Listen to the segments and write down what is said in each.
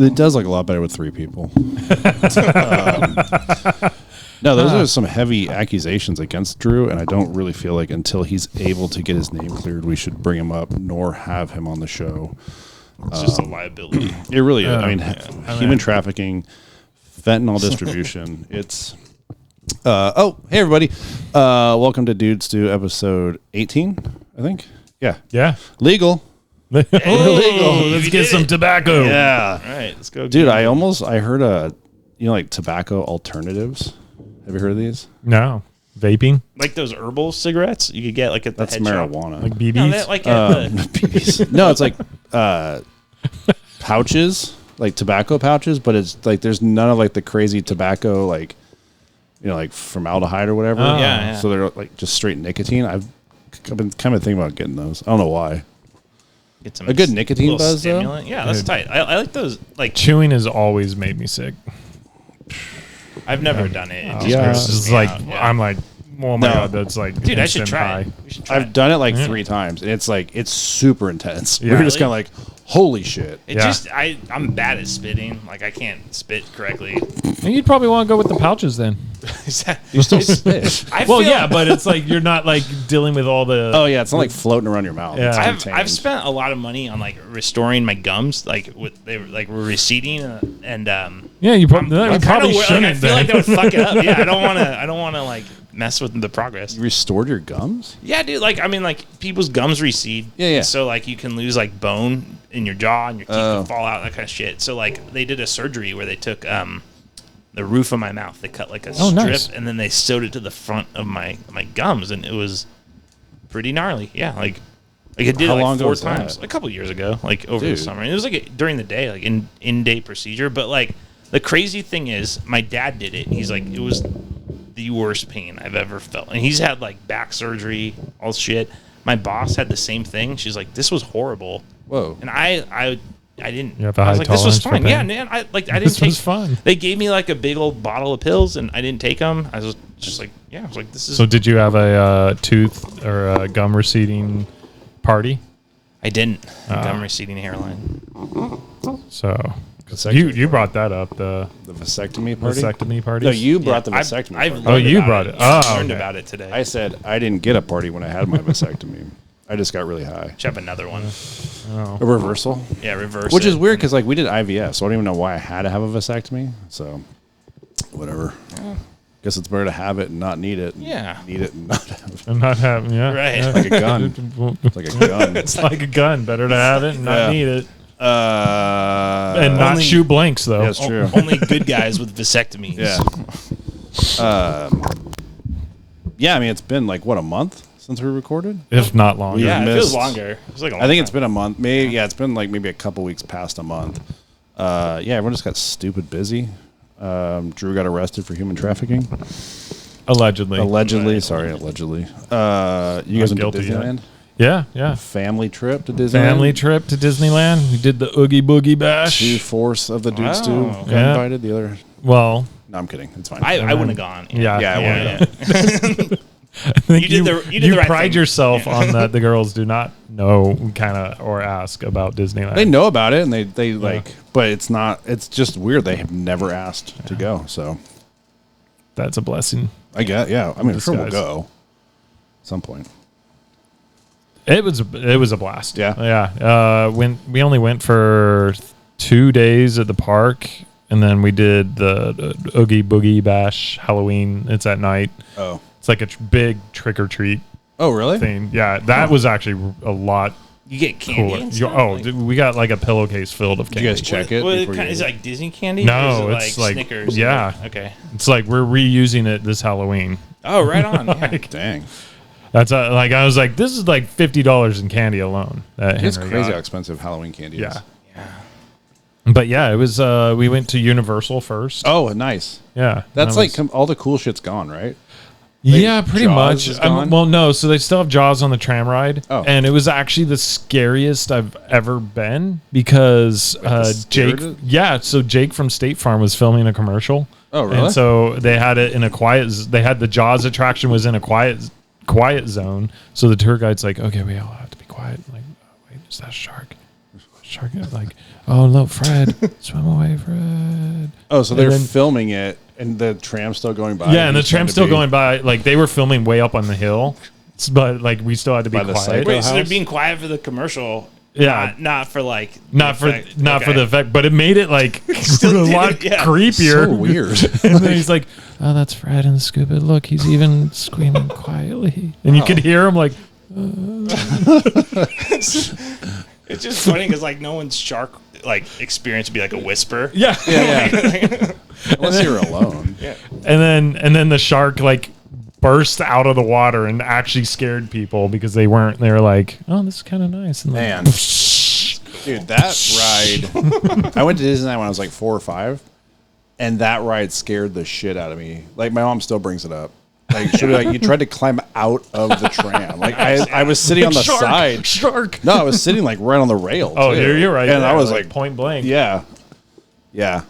It does look a lot better with 3 people. No, those are some heavy accusations against Drew, and I don't really feel like until he's able to get his name cleared, we should bring him up nor have him on the show. It's just a liability. It really is. I mean, human trafficking, fentanyl distribution. It's. Hey everybody! Welcome to Dude Stew episode 18. I think. Yeah. Legal. Legal. Let's get some tobacco. Yeah. All right, let's go. Dude, I heard like tobacco alternatives. Have you heard of these? No. Vaping? Like those herbal cigarettes you could get like at the That's head marijuana. shop. Like BBs? No, that, like at the BBs. No, it's like pouches, like tobacco pouches, but it's like there's none of like the crazy tobacco, like, like formaldehyde or whatever. Oh. Yeah. So they're like just straight nicotine. I've been kind of thinking about getting those. I don't know why. get some A good nicotine buzz, though? stimulant. Yeah, that's Dude. tight. I like those. Like Chewing has always made me sick. I've never done it. It just Yeah. grosses It's me like, out. Yeah. I'm like, oh my No. God, that's like, Dude, I should instant try high. it. We should try I've it. done it like Yeah. 3 times, and it's super intense. Yeah. We're just Really? kind of like, holy shit. It Yeah. just I'm bad at spitting. Like I can't spit correctly. And you'd probably want to go with the pouches then. You still spit. I Well, feel, yeah, but it's like you're not like dealing with all the. Oh yeah, it's not like floating around your mouth. Yeah. It's I've contained. spent a lot of money on like restoring my gums. Like they were receding and Yeah, you I'm probably kinda shouldn't. I feel like that would fuck it up. Yeah, I don't want to like mess with the progress. You restored your gums? Yeah, dude. Like I mean, like people's gums recede. Yeah. So like you can lose like bone in your jaw and your teeth Oh. can fall out, that kind of shit. So like they did a surgery where they took the roof of my mouth. They cut like a Oh, strip nice. and then they sewed it to the front of my gums, and it was pretty gnarly. Yeah, like I did How it long like ago 4 was that? times, a couple years ago, like over the Dude. summer. And it was like during the day, like in-day procedure. But like the crazy thing is, my dad did it, and he's like, it was the worst pain I've ever felt. And he's had like back surgery, all shit. My boss had the same thing. She's like, this was horrible. Whoa. And I didn't. You have a I was high like, this was tolerance for fine. pain? Yeah, man. I didn't This take. was fun. They gave me like a big old bottle of pills, and I didn't take them. I was just like, yeah. I was like, this is. So did you have a tooth or a gum receding party? I didn't. Gum receding hairline. So Vasectomy you brought that up, the The vasectomy party? vasectomy party. No, you brought the I've vasectomy learned party. Oh, you about brought it. Oh, learned okay. about it today. I said I didn't get a party when I had my vasectomy. I just got really high. should have another one. A reversal? Yeah, reverse. Which it. is weird because like we did IVF, so I don't even know why I had to have a vasectomy. So, whatever. Guess it's better to have it and not need it. And Yeah. Need it and not have it. And not having, yeah. Right. yeah. Like a gun. It's like a gun. It's like a gun. Better to have it and not Yeah. need it. And And not only- shoot blanks, though. That's true. Only good guys with vasectomies. Yeah. Yeah, I mean, it's been like, what, a month since we recorded? If not longer. Yeah, it missed- feels longer. It was like a long I think it's time. been a month. Maybe, yeah, it's been like maybe a couple weeks past a month. Yeah, everyone just got stupid busy. Drew got arrested for human trafficking. Allegedly. Allegedly. Right. Sorry, allegedly. You guys went to guilty yet. Disneyland? Yeah, yeah. Family trip to Disneyland? Family trip to Disneyland. We did the Oogie Boogie Bash. 2/4 of the Dude Stew Wow. got Yeah. invited. The other... Well, No, I'm kidding. It's fine. I wouldn't have gone. yeah. Yeah, I Yeah, wouldn't yeah. I think You did the right pride thing. yourself on that the girls do not know kind of or ask about Disneyland. They know about it, and they like... But it's not... It's just weird. They have never asked to go, so... That's a blessing. I get, yeah. I mean, I'm sure we'll Disguise. go at some point. It was a blast. Yeah. Yeah. We only went for 2 days at the park, and then we did the Oogie Boogie Bash Halloween. It's at night. Oh. It's like a big trick or treat Oh, really? thing. Yeah, that was actually a lot You get candy. cooler. And stuff? Like, Dude, we got like a pillowcase filled of Did candy. you guys check it? what before you is ate it like Disney candy? No, or is it it's like- Snickers. yeah. Okay. It's like we're reusing it this Halloween. Oh, right on. Yeah. Dang. That's like I was like, this is like $50 in candy alone. That It's Henry crazy got. how expensive Halloween candy is. Yeah. Yeah. But yeah, it was. We went to Universal first. Oh, nice. Yeah, That's that like was- all the cool shit's gone, right? yeah, pretty Jaws much. is gone? Well, no, so they still have Jaws on the tram ride, Oh. and it was actually the scariest I've ever been because the Jake. scared- Yeah, so Jake from State Farm was filming a commercial. Oh, really? And so they had it in a quiet. They had the Jaws attraction was in a quiet zone. So the tour guide's like, okay, we all have to be quiet. I'm like, oh, wait, is that a shark? Shark is like, oh no, Fred, swim away, Fred. Oh, so they're filming it, and the tram's still going by. Yeah, and the tram's still going by. Like they were filming way up on the hill, but like we still had to be quiet. Wait, so they're being quiet for the commercial? Yeah, not for like for the effect, but it made it like a lot creepier. So weird. And then he's like, "Oh, that's Fred in the scuba. Look, he's even screaming quietly." And you could hear him like. It's just funny because like no one's shark like experience would be like a whisper. Yeah. Unless you're alone. Yeah. And then the shark like burst out of the water and actually scared people because they were like, oh, this is kind of nice. And man, dude, that ride. I went to Disneyland when I was like 4 or 5, and that ride scared the shit out of me. Like my mom still brings it up. Like, you tried to climb out of the tram. Like I was sitting on the side. Shark. No, I was sitting like right on the rail. Oh, you're right. And I was like point blank. Yeah. Wow.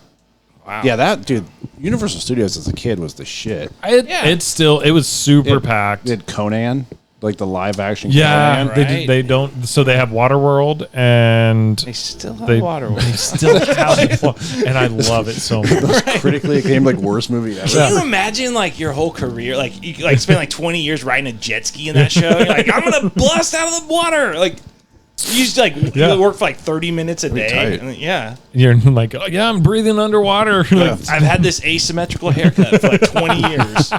Yeah, that dude. Universal Studios as a kid was the shit. It was super packed. Did Conan, like the live action? Yeah, Conan? they don't. So they have Waterworld, and they still have Waterworld. They still have, and I love it so much. Critically acclaimed, like worst movie ever. Can you imagine like your whole career, like you like spend like 20 years riding a jet ski in that show? You're like, I'm gonna blast out of the water, like. You just like you work for like 30 minutes a day. And, You're like, oh, yeah, I'm breathing underwater. Like, I've had this asymmetrical haircut for like 20 years.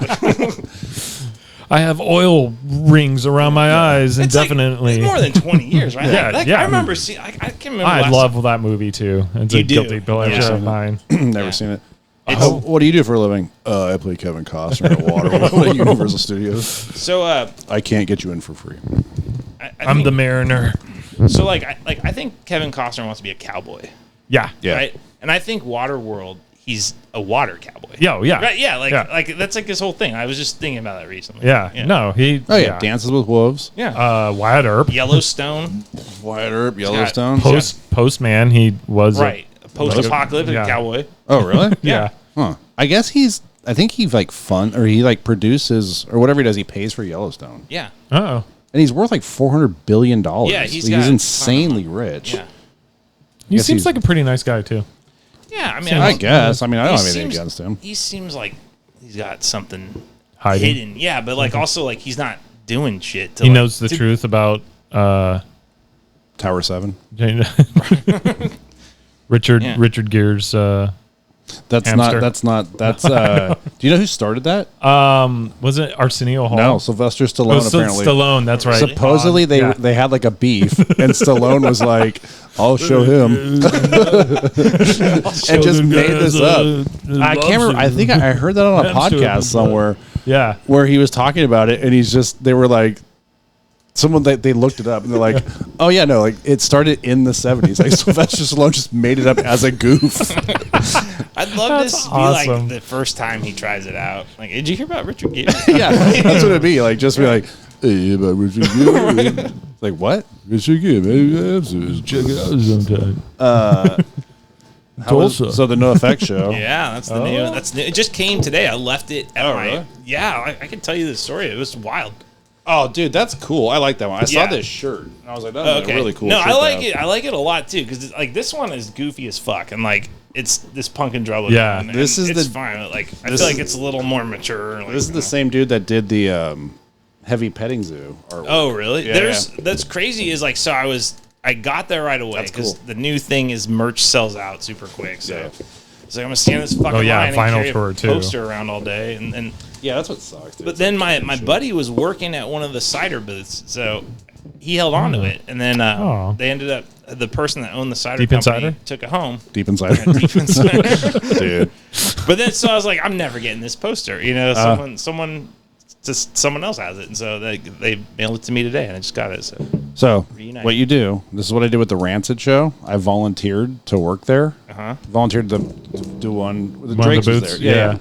I have oil rings around my eyes indefinitely. It's more than 20 years, right? I remember seeing. I can't remember. I love that movie too. It's a guilty pleasure of mine. Never seen it. What do you do for a living? I play Kevin Costner at Waterworld at Universal Studios. So I can't get you in for free. I'm the Mariner. So I think Kevin Costner wants to be a cowboy. Yeah. Right? And I think Waterworld, he's a water cowboy. Yeah. Right? Yeah, like that's like his whole thing. I was just thinking about that recently. Yeah. No, he Dances with Wolves. Yeah. Wyatt Earp. Yellowstone. Wyatt Earp, Yellowstone. Postman, he was right. Post-apocalyptic cowboy. Oh, really? Yeah. Huh. I think he like he like produces or whatever he does, he pays for Yellowstone. Yeah. Oh. And he's worth like $400 billion. Yeah, he's insanely rich. Yeah. He seems like a pretty nice guy too. Yeah, I mean, I guess. I mean, I don't have anything against him. He seems like he's got something hidden. Hidden. Yeah, but like also like he's not doing shit. He knows the truth about Tower 7. Richard Gere's That's hamster. do you know who started that? Was it Arsenio Hall? No, Sylvester Stallone apparently. Stallone, that's right. Supposedly they had like a beef and Stallone was like, I'll show him. And just made this up. I can't remember. I think I heard that on a podcast somewhere. Yeah. Where he was talking about it and they were like, someone they looked it up and they're like, oh yeah, no, like it started in the 70s. Like Sylvester Stallone just made it up as a goof. I'd love this to be like the first time he tries it out. Like, did you hear about Richard Gere? Yeah, that's what it'd be. Like, just be like, hey, about Richard Gere. Like, what? Richard Gere, maybe check it out sometime. So the NOFX show. Yeah, that's the new. That's new. It just came today. I left it at my. Really? Yeah, I can tell you the story. It was wild. Oh, dude, that's cool. I like that one. I saw this shirt, and I was like, that's a really cool shirt. No, I like it. I like it a lot, too, because like this one is goofy as fuck, and like it's this punk and drug. Yeah, and this is it's fine. Like I feel like it's a little more mature. Like, this is the same dude that did the Heavy Petting Zoo artwork. Oh, really? Yeah, That's crazy. Is like so I got there right away because the new thing is merch sells out super quick. So it's like I'm gonna stand in this fucking line and carry a poster around all day, and yeah, that's what sucks. Dude. But then my buddy was working at one of the cider booths, so he held on to it, and then they ended up the person that owned the cider company took it home. Deep Insider. Deep Insider. Dude. But then so I was like, I'm never getting this poster. You know, someone else has it, and so they mailed it to me today, and I just got it. So reunited. What you do? This is what I did with the Rancid show. I volunteered to work there. Volunteered to do one with the Drake's was there. Yeah.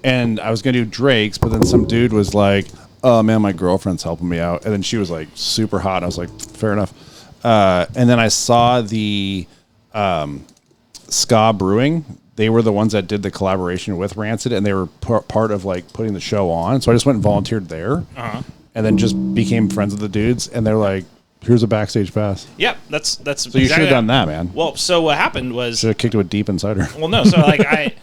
And I was gonna do Drake's, but then some dude was like, "Oh man, my girlfriend's helping me out," and then she was like super hot. And I was like, "Fair enough." And then I saw the Ska Brewing. They were the ones that did the collaboration with Rancid, and they were part of like putting the show on. So I just went and volunteered there, and then just became friends with the dudes. And they're like, Here's a backstage pass. Yep, that's. So you should have done that, man. Well, so what happened was should have kicked it with deep insider. Well, no, so like I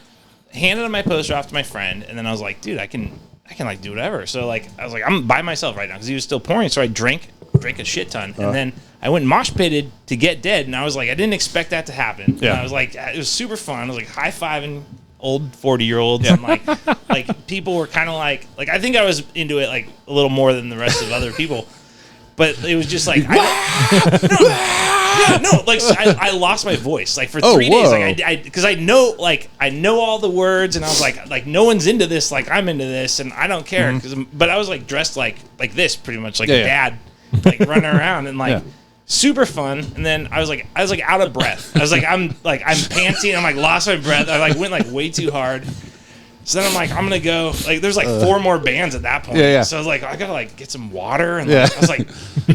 handed my poster off to my friend, and then I was like, dude, I can like do whatever. So like I was like, I'm by myself right now because he was still pouring. So I drank a shit ton, and then I went and mosh pitted to get dead, and I was like, I didn't expect that to happen. Yeah. And I was like, it was super fun. I was like high fiving old 40-year-olds, and like people were kind of like I think I was into it like a little more than the rest of other people. But it was just like, I lost my voice like for 3 days, like because I know all the words, and I was like no one's into this, like I'm into this, and I don't care. But I was like dressed like this, pretty much like a dad, like running around and like super fun. And then I was like out of breath. I was like I'm panting. I'm like lost my breath. I like went like way too hard. So then I'm like, I'm gonna go. Like, there's like 4 more bands at that point. Yeah. So I was like, I gotta like get some water, and like, I was like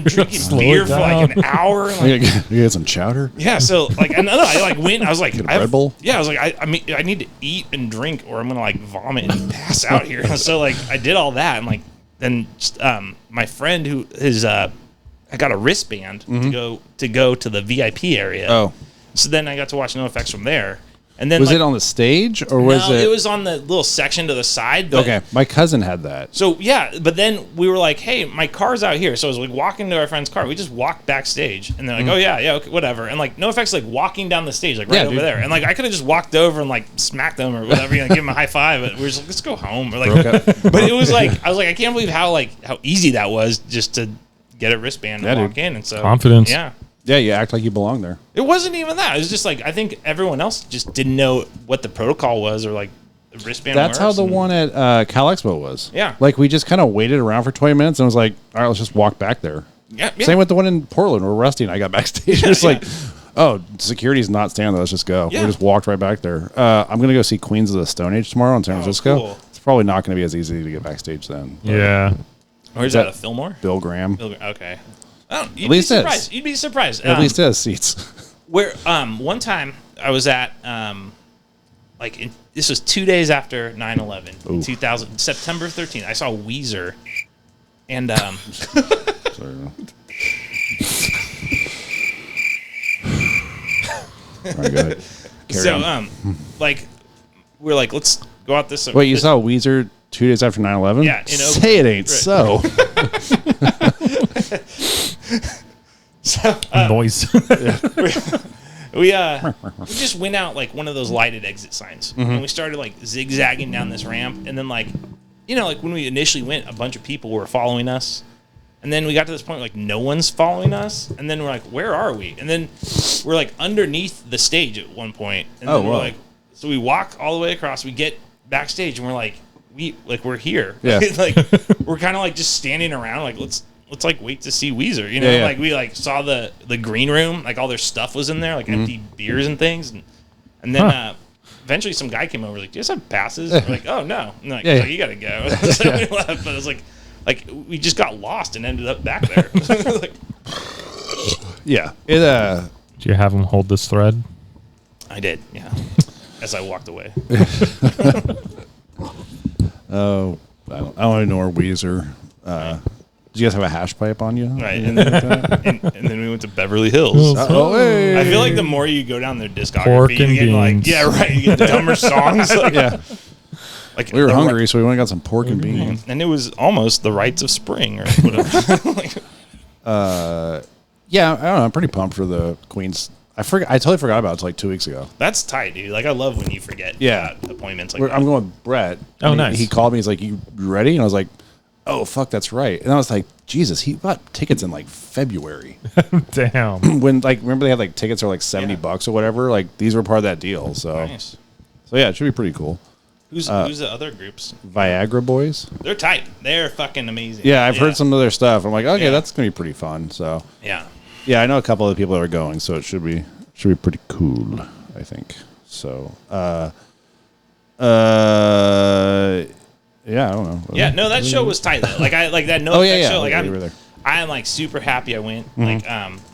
drinking beer for like an hour. And, like, you get some chowder. Yeah. So like, I like went. I was like, Red Bull. Yeah. I was like, I mean, I need to eat and drink, or I'm gonna like vomit and pass out here. So like, I did all that, and like, then my friend who is I got a wristband to go to the VIP area. Oh. So then I got to watch NOFX from there. And then was it on the stage or was it? It was on the little section to the side. Okay, my cousin had that. So yeah, but then we were like, "Hey, my car's out here." So I was like walking to our friend's car. We just walked backstage, and they're like, "Oh yeah, okay, whatever." And like NOFX like walking down the stage, like right over there, and like I could have just walked over and like smacked them or whatever, give them a high five. But we were just like, "Let's go home." Or like, but it was like I was like, I can't believe how easy that was just to get a wristband and walk in. And so confidence. Yeah, you act like you belong there. It wasn't even that. It was just like I think everyone else just didn't know what the protocol was or like the wristband. That's how the one at Cal Expo was. Yeah. Like we just kind of waited around for 20 minutes and was like, all right, let's just walk back there. Yeah. Same with the one in Portland where Rusty and I got backstage. It's like, oh, security's not standing there. Let's just go. Yeah. We just walked right back there. I'm going to go see Queens of the Stone Age tomorrow in San Francisco. Cool. It's probably not going to be as easy to get backstage then. Yeah. Where's that? A Fillmore? Bill Graham. Okay. Oh, At least it is. You'd be surprised. At least it has seats. Where one time I was at this was 2 days after 9/11, in 2000 September 13th. I saw Weezer, and Sorry. All right, go ahead. Carry on. like we're like, let's go out this. Wait, you saw Weezer 2 days after 9/11? Yeah. Say it ain't so. So, Noise. we just went out like one of those lighted exit signs, and we started like zigzagging down this ramp, and then like when we initially went, a bunch of people were following us, and then we got to this point where, like no one's following us, and then we're like, where are we? And then we're like underneath the stage at one point, and then we're like, so we walk all the way across, we get backstage, and we're like, we're here. Yeah. Like we're kind of like just standing around, like let's like wait to see Weezer, like we like saw the green room, like all their stuff was in there, like empty beers and things, and then eventually some guy came over, like, do you guys have passes? We're like, oh no, and like, so you gotta go. So we left, but it was like we just got lost and ended up back there. Like, yeah. Do you have him hold this thread? I did, yeah. As I walked away. Oh, I don't even know where Weezer. Did you guys have a hash pipe on you? Right, and then we went to Beverly Hills. Hey. I feel like the more you go down their discography, Pork you and get like, beans. you get dumber songs. Like, Yeah. like We were hungry, so we went and got some pork and beans. and it was almost the rites of spring or whatever. Like, Yeah, I don't know. I'm pretty pumped for the Queens. I totally forgot about it until like 2 weeks ago. that's tight, dude. Like I love when you forget appointments like that. I'm going with Brett. Oh, and nice. He called me. He's like, you ready? And I was like, oh, fuck, that's right. And I was like, Jesus, he bought tickets in like February. Damn. When remember they had like tickets are like $70 or whatever? Like these were part of that deal. So, Nice. so yeah, it should be pretty cool. Who's the other groups? Viagra Boys. They're tight. They're fucking amazing. Yeah, I've heard some of their stuff. I'm like, okay, Yeah. that's gonna be pretty fun. So Yeah. yeah, I know a couple of people that are going, so it should be pretty cool, I think. So yeah, I don't know. Yeah, no, that show was tight though. Like I like that No Oh, Effect yeah, show. Like you were there. I'm like super happy I went. Like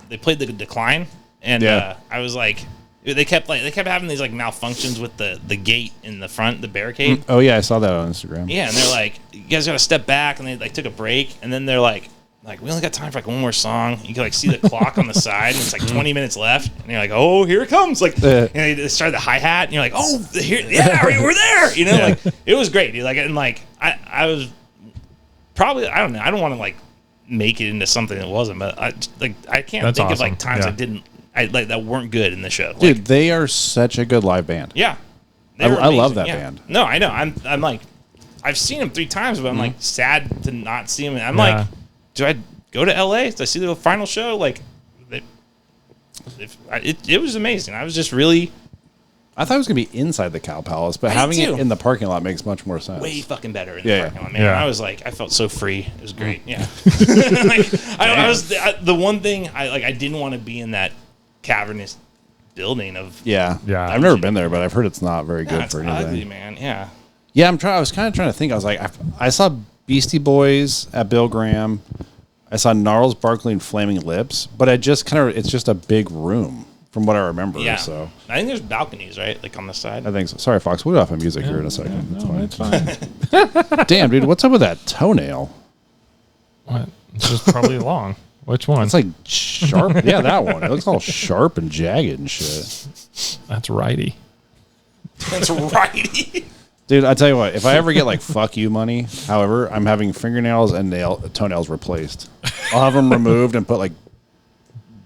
they played the Decline, and Yeah. I was like, they kept having these like malfunctions with the gate in the front, the barricade. Oh yeah, I saw that on Instagram. Yeah, and they're like, you guys got to step back, and they like took a break, and then they're like, like, we only got time for like one more song. You can like see the clock on the side, and it's like 20 minutes left, and you're like, oh, here it comes. Like, and they started the hi-hat, and you're like, oh, here, yeah, we're there. You know, like it was great, dude. Like, and like I was probably, I don't know, I don't want to like make it into something that wasn't, but I can't That's think awesome. of like times that weren't good in the show. Like, Dude, they are such a good live band. yeah, I love that band. No, I know. I'm like, I've seen them 3 times, but I'm like sad to not see them. I'm like, do I go to LA? Do I see the final show? Like, it was amazing. I was just really I thought it was gonna be inside the Cow Palace, but having it in the parking lot makes much more sense. way fucking better in the parking lot, man. Yeah. I was like, I felt so free. It was great. Yeah. Like, I was the one thing I didn't want to be in that cavernous building of. Yeah. Yeah. I've never been there, but I've heard it's not very good It's for anything. ugly, man. Yeah. Yeah, I was kind of trying to think. I was like, I saw Beastie Boys at Bill Graham. I saw Gnarls Barkley and Flaming Lips, but it's just a big room from what I remember. Yeah. So I think there's balconies, right? Like on the side. I think so. Sorry, Fox. We'll get off of music here in a second. It's fine. Damn, dude, what's up with that toenail? What? It's just probably long. Which one? It's like sharp. Yeah, that one. It looks all sharp and jagged and shit. That's righty. That's right. Dude, I tell you what, if I ever get like fuck you money, however, I'm having fingernails and toenails replaced. I'll have them removed and put like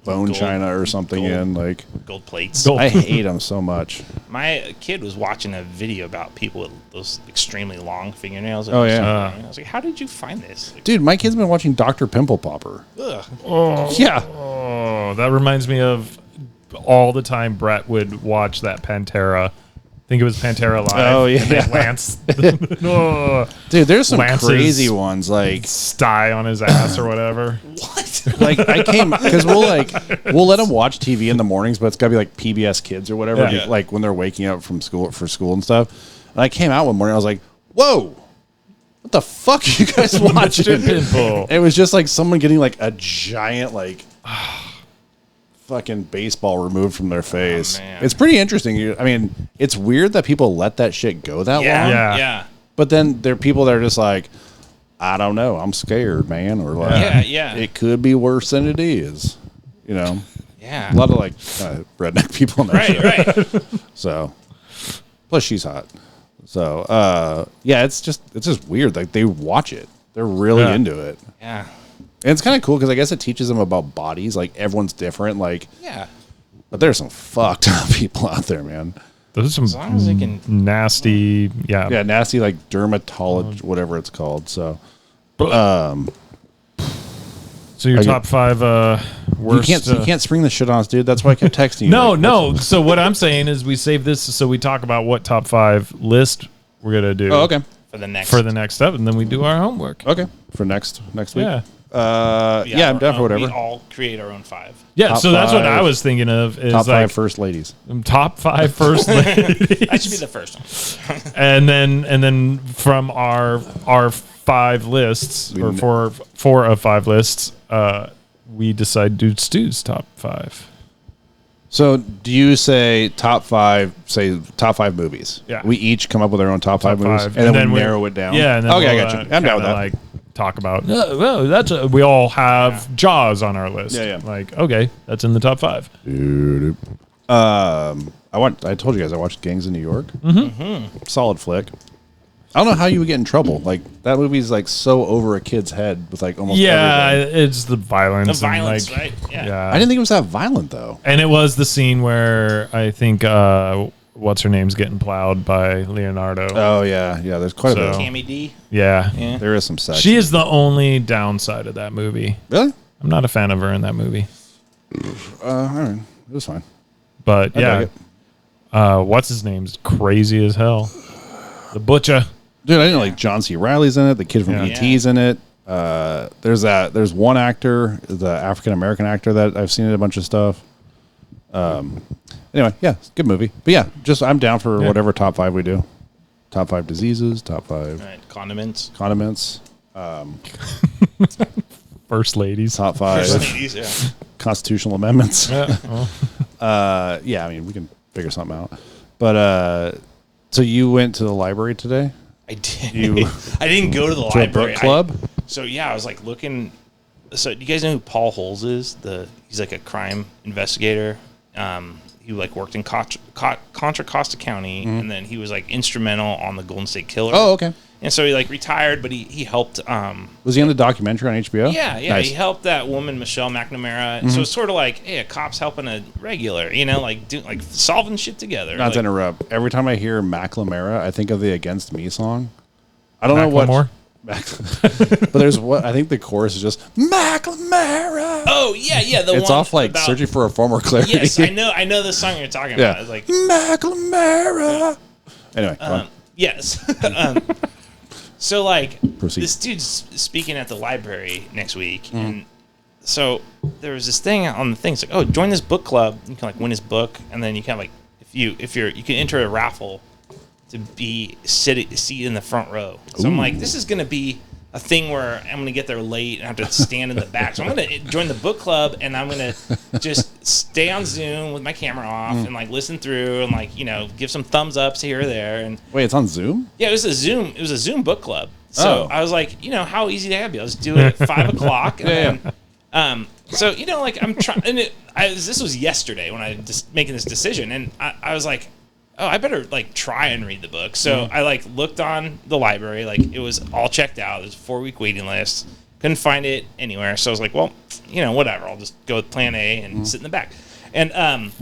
bone Gold. china or something Gold. in. Like, Gold plates. Gold. I hate them so much. My kid was watching a video about people with those extremely long fingernails. Oh, yeah. I was like, how did you find this? Like, Dude, my kid's been watching Dr. Pimple Popper. ugh. Yeah. Oh, that reminds me of all the time Brett would watch that Pantera. I think it was Pantera Live. Oh, yeah. And then Lance. Oh, Dude, there's some Lance's- crazy ones. Like, sty on his ass or whatever. What? like I came because we'll let them watch TV in the mornings, but it's gotta be like PBS Kids or whatever. Yeah. Like when they're waking up from school and stuff. And I came out one morning, I was like, "Whoa, what the fuck are you guys watching?" Pimple. It was just like someone getting like a giant like fucking baseball removed from their face. man. It's pretty interesting. I mean, it's weird that people let that shit go that Yeah. long. Yeah. Yeah. But then there are people that are just like, I don't know, I'm scared, man, or like, Yeah. it could be worse than it is. You know, Yeah. a lot of like redneck people in that Right. show. Right. So, plus she's hot. So, yeah, it's just weird. Like they watch it, they're really Yeah. into it, Yeah. and it's kind of cool because I guess it teaches them about bodies. Like everyone's different. Like, Yeah. but there's some fucked up people out there, man. Those are As some long as they can. nasty. Yeah. Yeah, nasty like dermatology, whatever it's called. So, So your Are you- top 5 worst. you can't spring the shit on us, dude. That's why I kept texting you. No, like, no. So what I'm saying is we save this so we talk about what top 5 list we're gonna do. Oh, okay. For the next. For the next step, and then we do our homework. Okay. For next week. Yeah. Yeah, I'm down for whatever. We all create our own 5. Yeah, Top so that's what 5 I was thinking of. Is Top like 5 first ladies. top 5 first ladies. That should be the first one. and then from our 5 lists or four of 5 lists, we decide Dude Stew's top 5. So, do you say top 5? Say top 5 movies. Yeah. We each come up with our own top 5 movies, 5. and then we narrow it down. Yeah. And then okay, we'll, I got you. I'm down with kinda, that. Like talk about. Well, that's we all have Jaws on our list. Yeah, yeah. Like okay, that's in the top 5. I told you guys I watched Gangs in New York. Mm-hmm. Solid flick. I don't know how you would get in trouble. Like that movie's like so over a kid's head with like almost Yeah, everything. it's the violence. The violence, and, like, right? Yeah. Yeah. I didn't think it was that violent though. And it was the scene where I think what's her name's getting plowed by Leonardo. Oh yeah. There's quite a So- bit. Cammy D. Yeah. Yeah. There is some sex. She is the only downside of that movie. Really? I'm not a fan of her in that movie. All right. It was fine. But I yeah. dug What's his name's crazy as hell. The butcher. Dude, I didn't know like John C. Reilly's in it. The kid from Yeah. E.T.'s in it. There's one actor, the African American actor that I've seen in a bunch of stuff. Anyway, yeah, it's a good movie. But yeah, I'm down for whatever top 5 we do. Top 5 diseases, top 5 All right. Condiments. condiments, First ladies. top 5 Ladies, yeah. constitutional amendments. Yeah, well, Yeah, I mean we can figure something out. But so you went to the library today? I did. You I didn't go to the To a library. book club? So yeah, I was like looking. So do you guys know who Paul Holes is? He's like a crime investigator. He like worked in Contra Costa County, and then he was like instrumental on the Golden State Killer. Oh, okay. And so he like retired, but he helped. Was he on the documentary on HBO? Yeah. Nice. He helped that woman Michelle McNamara. So it's sort of like, hey, a cop's helping a regular, like solving shit together. Not to interrupt. Every time I hear McNamara, I think of the Against Me song. I don't know what. But there's what I think the chorus is just McNamara. Oh yeah. It's off like Searching for a Former Clarity. Yes, I know the song you're talking about. It's like McNamara. Anyway, go on. Yes. So like Proceed. this dude's speaking at the library next week, and so there was this thing on the thing. It's like, oh, join this book club. You can like win his book, and then you can like you can enter a raffle to be seat in the front row. So I'm like, this is gonna be a thing where I'm gonna get there late and have to stand in the back. So I'm gonna join the book club, and I'm gonna just stay on Zoom with my camera off and like listen through and like give some thumbs ups here or there. And wait, it's on Zoom? Yeah, it was a Zoom book club. So I was like, how easy to have you? I'll just do it at 5 o'clock. And then, so like I'm trying. And this was yesterday when I just making this decision, and I was like, oh, I better like try and read the book. So I like looked on the library, like it was all checked out. There's a 4-week waiting list. Couldn't find it anywhere. So I was like, well, whatever. I'll just go with plan A and sit in the back. And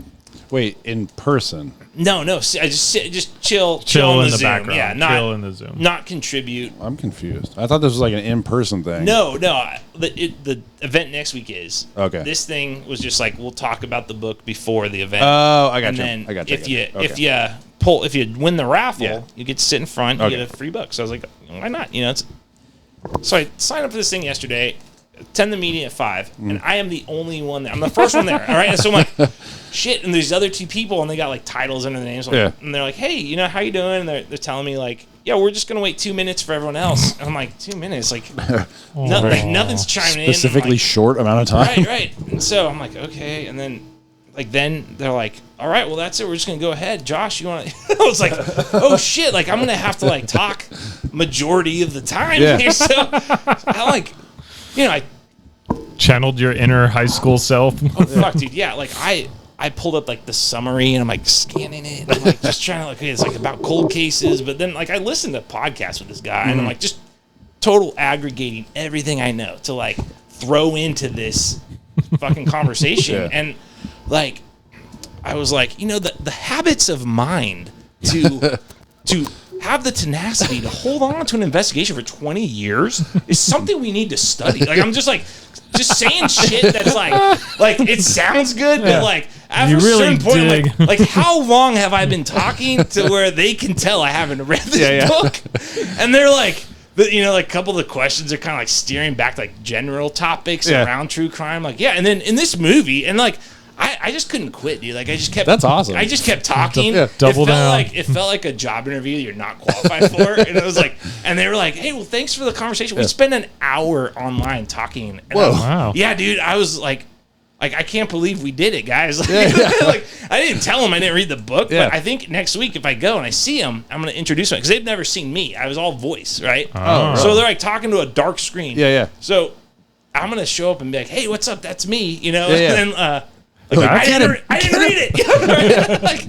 wait, in person? No. I just chill in the Zoom. background. Yeah, chill in the Zoom. Not contribute. I'm confused. I thought this was like an in-person thing. No. The event next week is. Okay. This thing was just like we'll talk about the book before the event. Oh, I got you. And then If you win the raffle, you get to sit in front. You get a free book. So I was like, why not? So I signed up for this thing yesterday. Attend the meeting at 5, and I am the only one there. I'm the first one there. All right, and so I'm like, shit. And there's other 2 people, and they got like titles under the names. And they're like, hey, how you doing? And they're telling me like, yeah, we're just gonna wait 2 minutes for everyone else. And I'm like, 2 minutes, like, nothing's chiming in. Specifically short amount of time. Right. And so I'm like, okay. And then they're like, all right, well that's it. We're just gonna go ahead. Josh, you want to? I was like, oh shit, like I'm gonna have to like talk majority of the time here. So I like. I channeled your inner high school self. Oh fuck, dude! Yeah, like I pulled up like the summary and I'm like scanning it. And I'm like just trying to like, okay, it's like about cold cases, but then like I listened to podcasts with this guy and I'm like just total aggregating everything I know to like throw into this fucking conversation. And like I was like, the habits of mind to have the tenacity to hold on to an investigation for 20 years is something we need to study. Like I'm just saying shit that's like it sounds good, but like after a certain point, I'm like how long have I been talking to where they can tell I haven't read this book? And they're like, like a couple of the questions are kind of like steering back to like general topics around true crime. Like, and then in this movie, and like I just couldn't quit, dude. Like I just kept. That's awesome. I just kept talking. Double down. It felt like a job interview you're not qualified for, and it was like, and they were like, "Hey, well, thanks for the conversation. We spent an hour online talking." And wow. Yeah, dude. I was like, I can't believe we did it, guys. Like I didn't tell them I didn't read the book, but I think next week if I go and I see them, I'm gonna introduce them because they've never seen me. I was all voice, right? Oh. So they're like talking to a dark screen. Yeah. So I'm gonna show up and be like, "Hey, what's up? That's me," And then. I didn't read it. Like,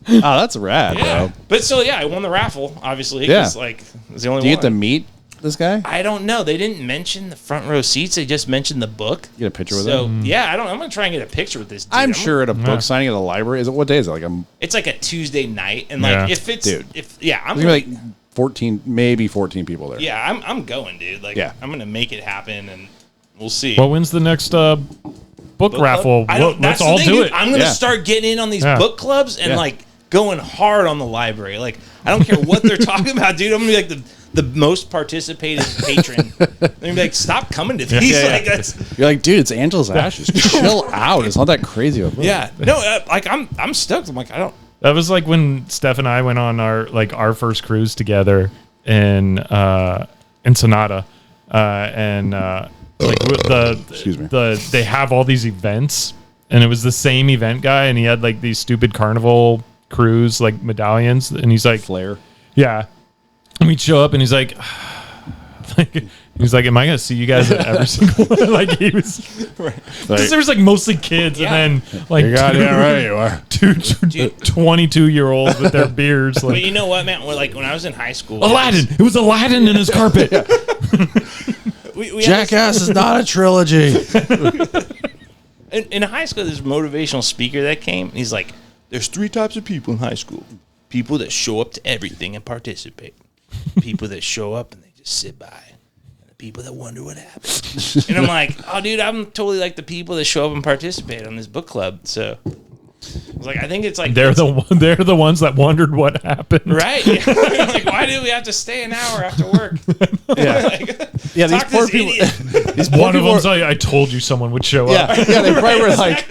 oh, that's rad, bro. But so I won the raffle, obviously. Because like it's the only. Do you one. get to meet this guy? I don't know. They didn't mention the front row seats. They just mentioned the book. You get a picture with him. him? So I'm gonna try and get a picture with this dude. I'm sure at a book signing at the library. What day is it? Like it's like a Tuesday night, and like if it's I'm gonna like 14, maybe 14 people there. Yeah, I'm going, dude. Like I'm gonna make it happen, and we'll see. Well, when's the next book raffle? Let's all do it. I'm going to start getting in on these book clubs and like going hard on the library. Like I don't care what they're talking about, dude. I'm going to be like the most participated patron. They're going to be like, stop coming to these. You're like, dude, it's Angela's Ashes. Chill out. It's not that crazy of a book. Yeah. No, like I'm stoked. I'm like, I don't. That was like when Steph and I went on our first cruise together in Sonata, they have all these events, and it was the same event guy, and he had like these stupid carnival cruise like medallions, and he's like Flair. Yeah. And we'd show up and he's like, Like, he's like, "Am I gonna see you guys at every single one?" Like he was, because there was like mostly kids, and then like right you are. two 22-year-olds with their beards. Like, But you know what, man? Like when I was in high school, Aladdin. It was Aladdin in his carpet. we Jackass is not a trilogy. in high school, this motivational speaker that came. And he's like, "There's 3 types of people in high school: people that show up to everything and participate, people that show up and they just sit by, and the people that wonder what happened." And I'm like, "Oh, dude, I'm totally like the people that show up and participate on this book club." So I was like, I think it's like they're the ones that wondered what happened, right? Yeah. Like, why do we have to stay an hour after work? Yeah, yeah. These poor people. These poor One of people them's like, I told you someone would show up. Yeah, they probably were like,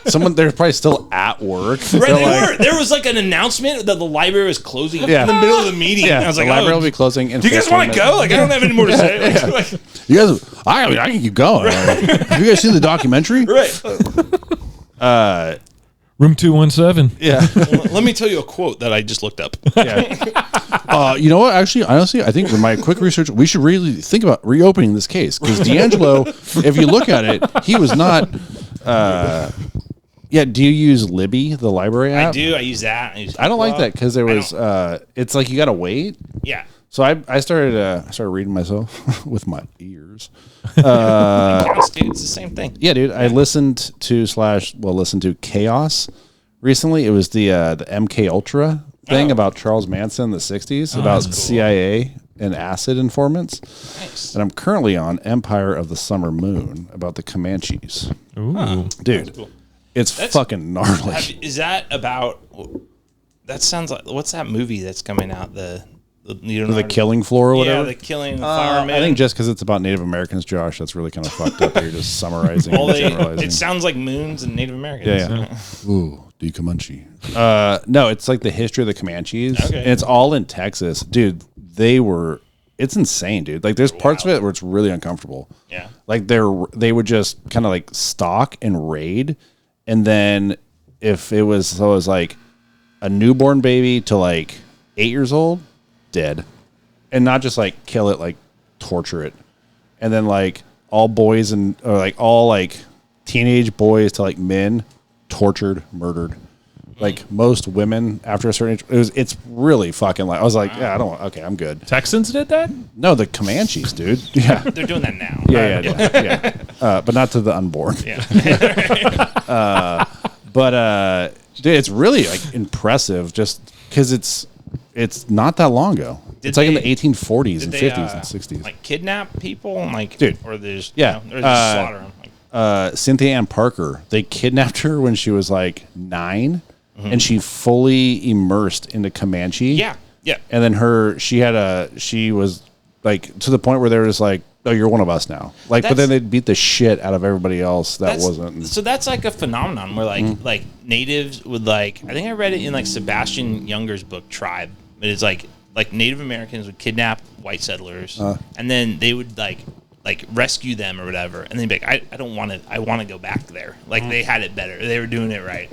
someone. They're probably still at work. Right, They're they like, were. There was like an announcement that the library was closing Yeah. in the middle of the meeting. Yeah, And I was like, the library "Oh, will be closing. In do you guys 15 want to minutes. go? Like, I don't have any more to say." Like, You guys, I can keep going. Have you guys seen the documentary? right. Room 217. Yeah. Well, let me tell you a quote that I just looked up. Yeah. You know what? Actually, honestly, I think with my quick research, we should really think about reopening this case because D'Angelo, if you look at it, he was not. Yeah. Do you use Libby, the library app? I do. I use that. I don't like that because there was. It's like you got to wait. Yeah. So I started reading myself with my ears. Counts, dude. It's the same thing. Yeah, dude. I listened to Chaos recently. It was the MK Ultra thing about Charles Manson in the 60s, about cool. CIA and acid informants. Nice. And I'm currently on Empire of the Summer Moon about the Comanches. Ooh. Dude, Cool. it's fucking gnarly. Is that about? That sounds like what's that movie that's coming out? The Killing Floor or whatever. Yeah, the Killing of the Flower Moon. I think just because it's about Native Americans, Josh, that's really kind of fucked up. You're just summarizing and generalizing. It sounds like moons and Native Americans. Yeah. Ooh, the Comanche. No, it's like the history of the Comanches. Okay. And it's all in Texas. Dude, it's insane, dude. Like there's parts of it where it's really uncomfortable. Yeah. Like they would just kind of like stalk and raid. And then if it was like a newborn baby to like 8 years old, dead. And not just like kill it, like torture it. And then like all boys or like all like teenage boys to like men tortured, murdered. Like most women after a certain age, it's really fucking like I was like, yeah, okay, I'm good. Texans did that? No, the Comanches, dude. Yeah. They're doing that now. Yeah. But not to the unborn. Yeah. Dude, it's really like impressive just because it's not that long ago. It's like in the 1840s and 50s and 60s. Like kidnap people and like, dude, or they just, yeah, or they just slaughter them. Like, Cynthia Ann Parker, they kidnapped her when she was like 9, and she fully immersed into Comanche. yeah. And then she was like to the point where they were just like, oh, you're one of us now. Like, but then they'd beat the shit out of everybody else that wasn't. So that's like a phenomenon where like natives would like, I think I read it in like Sebastian Junger's book Tribe. But it's like Native Americans would kidnap white settlers and then they would like rescue them or whatever. And they'd be like, I don't want to, I want to go back there. Like they had it better. They were doing it right.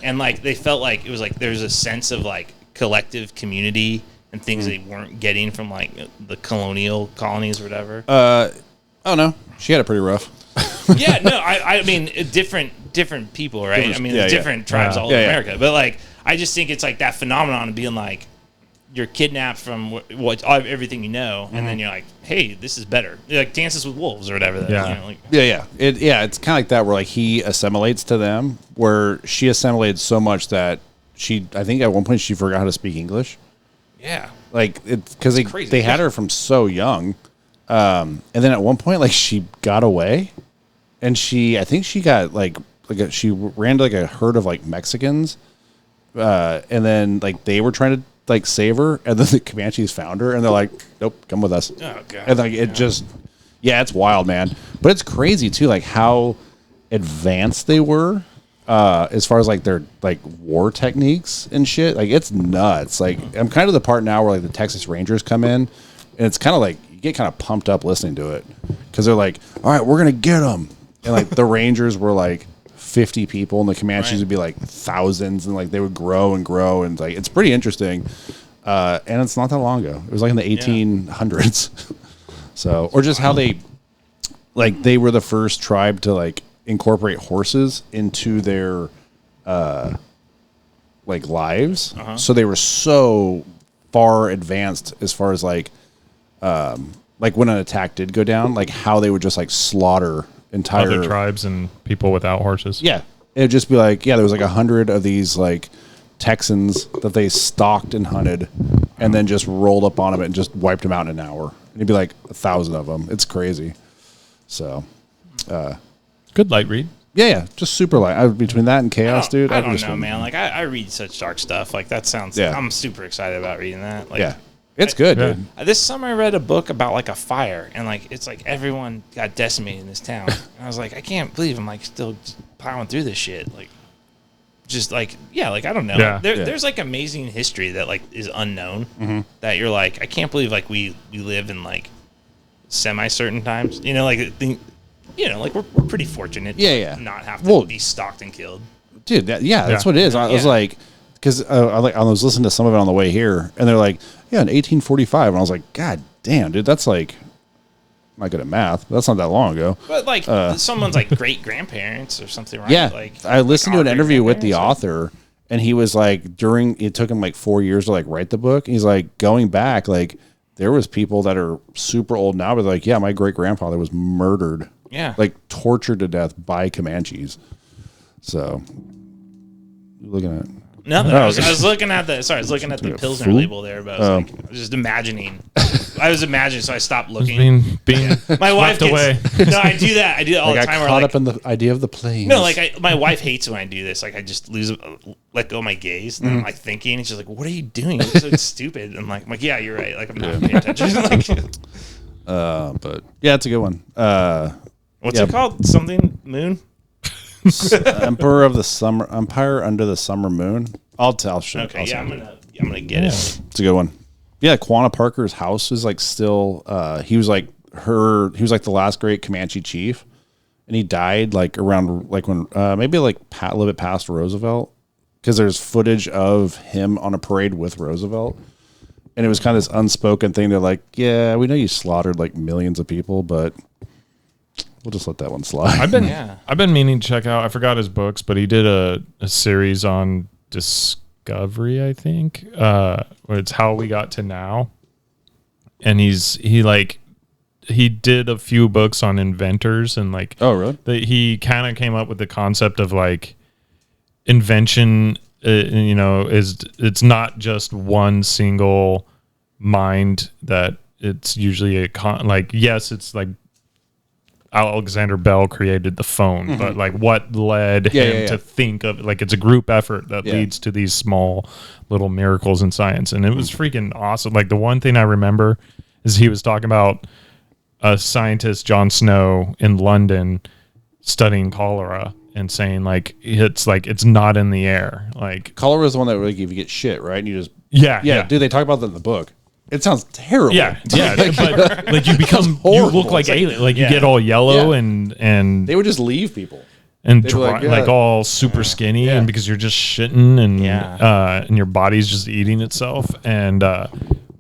And like, they felt like it was like, there's a sense of like collective community and things they weren't getting from like the colonial colonies or whatever. Oh no, she had it pretty rough. Yeah, no, I mean different people, right? I mean, different tribes all over America. But like, I just think it's like that phenomenon of being like, you're kidnapped from everything you know, and then you're like, hey, this is better. Like Dances with Wolves or whatever. It's kind of like that where like he assimilates to them, where she assimilated so much that I think at one point she forgot how to speak English. Yeah, like it's because they had her from so young, and then at one point like she got away, and I think she got she ran to like a herd of like Mexicans, and then like they were trying to like save her, and then the Comanches found her, and they're like, nope, come with us. Oh god, and like it's wild, man. But it's crazy too, like how advanced they were. As far as like their like war techniques and shit, like it's nuts. Like I'm kind of the part now where like the Texas Rangers come in, and it's kind of like you get kind of pumped up listening to it because they're like, all right, we're gonna get them, and like the Rangers were like 50 people, and the Comanches would be like thousands, and like they would grow, and like it's pretty interesting. And it's not that long ago. It was like in the 1800s. So, or just how they were the first tribe to like incorporate horses into their like lives. So they were so far advanced as far as like when an attack did go down, like how they would just like slaughter entire other tribes and people without horses. Yeah. It'd just be like, there was like 100 of these like Texans that they stalked and hunted and then just rolled up on them and just wiped them out in an hour. And it'd be like 1,000 of them. It's crazy. So, good light read. Yeah, just super light. Between that and Chaos, dude. I don't know, man. Like I read such dark stuff. Like that sounds. Yeah. I'm super excited about reading that. Like, it's good, dude. This summer I read a book about like a fire and like it's like everyone got decimated in this town. And I was like, I can't believe I'm like still plowing through this shit. Like, just like like I don't know. Yeah. There's like amazing history that like is unknown. That you're like, I can't believe like we live in like semi-certain times. You know, like like we're pretty fortunate. To not have to be stalked and killed. Dude, that's what it is. I was like, because I was listening to some of it on the way here, and they're like, in 1845, and I was like, God damn, dude, that's like, I'm not good at math, but that's not that long ago. But like someone's like great grandparents or something, right? Yeah, like I listened to an interview with the author, and he was like, it took him like 4 years to like write the book. And he's like, going back, like there was people that are super old now, but like, my great grandfather was murdered. Yeah, like tortured to death by Comanches. So, looking at nothing. I was looking at the Pilsner label there, but I was just imagining. I was imagining, so I stopped looking. Being my wife gets, away. No, I do that. I do that all the time. I got caught up in the idea of the planes. No, like my wife hates when I do this. Like I just let go of my gaze, and I'm like thinking, and she's like, "What are you doing? You're so stupid." And I'm like, "Yeah, you're right. Like I'm not paying attention." But it's a good one. What's it called? Something Moon? Empire Under the Summer Moon. I'll show. Okay, I'm gonna get it. It's a good one. Yeah, Quanah Parker's house is like still. He was like the last great Comanche chief, and he died like around like when maybe like a little bit past Roosevelt, because there's footage of him on a parade with Roosevelt, and it was kind of this unspoken thing. They're like, yeah, we know you slaughtered like millions of people, but we'll just let that one slide. I've been meaning to check out. I forgot his books, but he did a series on Discovery, I think. Where it's How We Got to Now, and he did a few books on inventors and like. Oh, really? He kind of came up with the concept of like invention. It's not just one single mind that it's usually it's like. Alexander Bell created the phone, but like what led him to think of like it's a group effort that leads to these small little miracles in science, and it was freaking awesome. Like the one thing I remember is he was talking about a scientist, John Snow, in London studying cholera and saying like it's not in the air. Like cholera is the one that like if you get shit right, and you just dude, they talk about that in the book. It sounds terrible. Yeah, but like you become, you look like alien. Like you get all yellow and they would just leave people and like all super skinny, and because you're just shitting and your body's just eating itself. And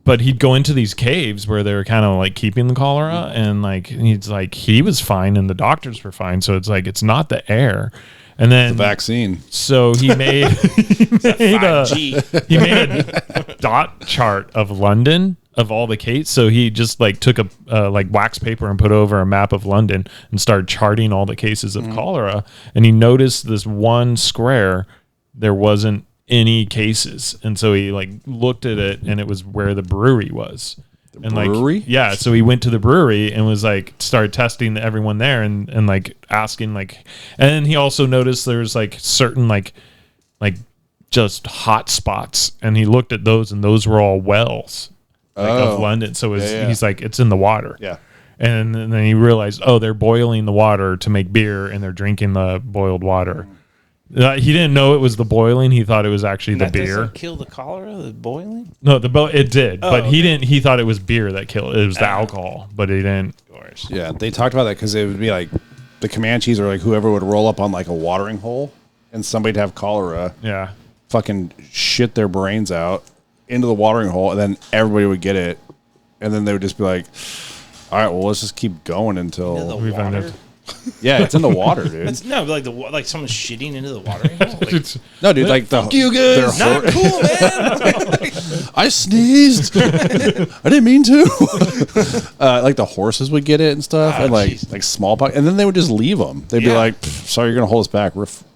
but he'd go into these caves where they were kind of like keeping the cholera, and like he's like he was fine and the doctors were fine. So it's like it's not the air. And then the vaccine. So he made he made a dot chart of London of all the cases. So he just like took a like wax paper and put over a map of London and started charting all the cases of cholera. And he noticed this one square there wasn't any cases, and so he like looked at it, and it was where the brewery was. Brewery? Like, yeah, so he went to the brewery and was like started testing everyone there and like asking like, and then he also noticed there's like certain like just hot spots, and he looked at those, and those were all wells of London. So he's like, it's in the water. Yeah. And then he realized, they're boiling the water to make beer, and they're drinking the boiled water. He didn't know it was the boiling. He thought it was actually the beer. Doesn't kill the cholera, the boiling? No, it did, but he didn't. He thought it was beer that killed. It was the alcohol, but he didn't. Of course. Yeah, they talked about that because it would be like the Comanches or like whoever would roll up on like a watering hole, and somebody'd have cholera. Yeah, fucking shit their brains out into the watering hole, and then everybody would get it, and then they would just be like, All right, well, let's just keep going Into the until We've water. ended. yeah, it's in the water, dude. It's, no, but like someone's shitting into the water. You know? Like, No, dude, like the you guys. their not cool, man. I sneezed. I didn't mean to. Like the horses would get it and stuff, Oh, and jeez. like smallpox, and then they would just leave them. They'd be Yeah. like, "Sorry, you're gonna hold us back.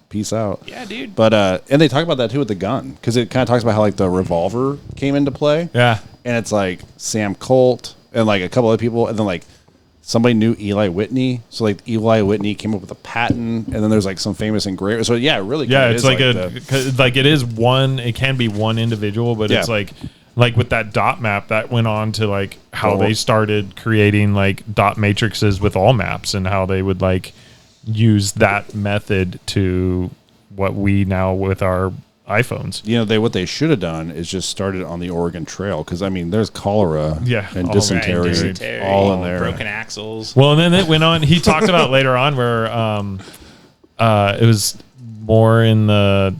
Peace out." Yeah, dude. But and they talk about that too with the gun, because it kind of talks about how like the revolver came into play. Yeah. And it's like Sam Colt and like a couple other people, and then like somebody knew Eli Whitney, so like Eli Whitney came up with a patent, and then there's like some famous engraver. So yeah, it really Yeah, kinda it's is like the- 'cause, like it is one. It can be one individual, but it's Yeah. like with that dot map that went on to like how Oh. they started creating like dot matrices with all maps and how they would like use that method to what we now with our iPhones. you know, what they should have done is just started on the Oregon Trail, because I mean, there's cholera, Yeah, and all dysentery, Dysentery, all in there. Broken axles. Well, and then it went on. He talked about later on where it was more in the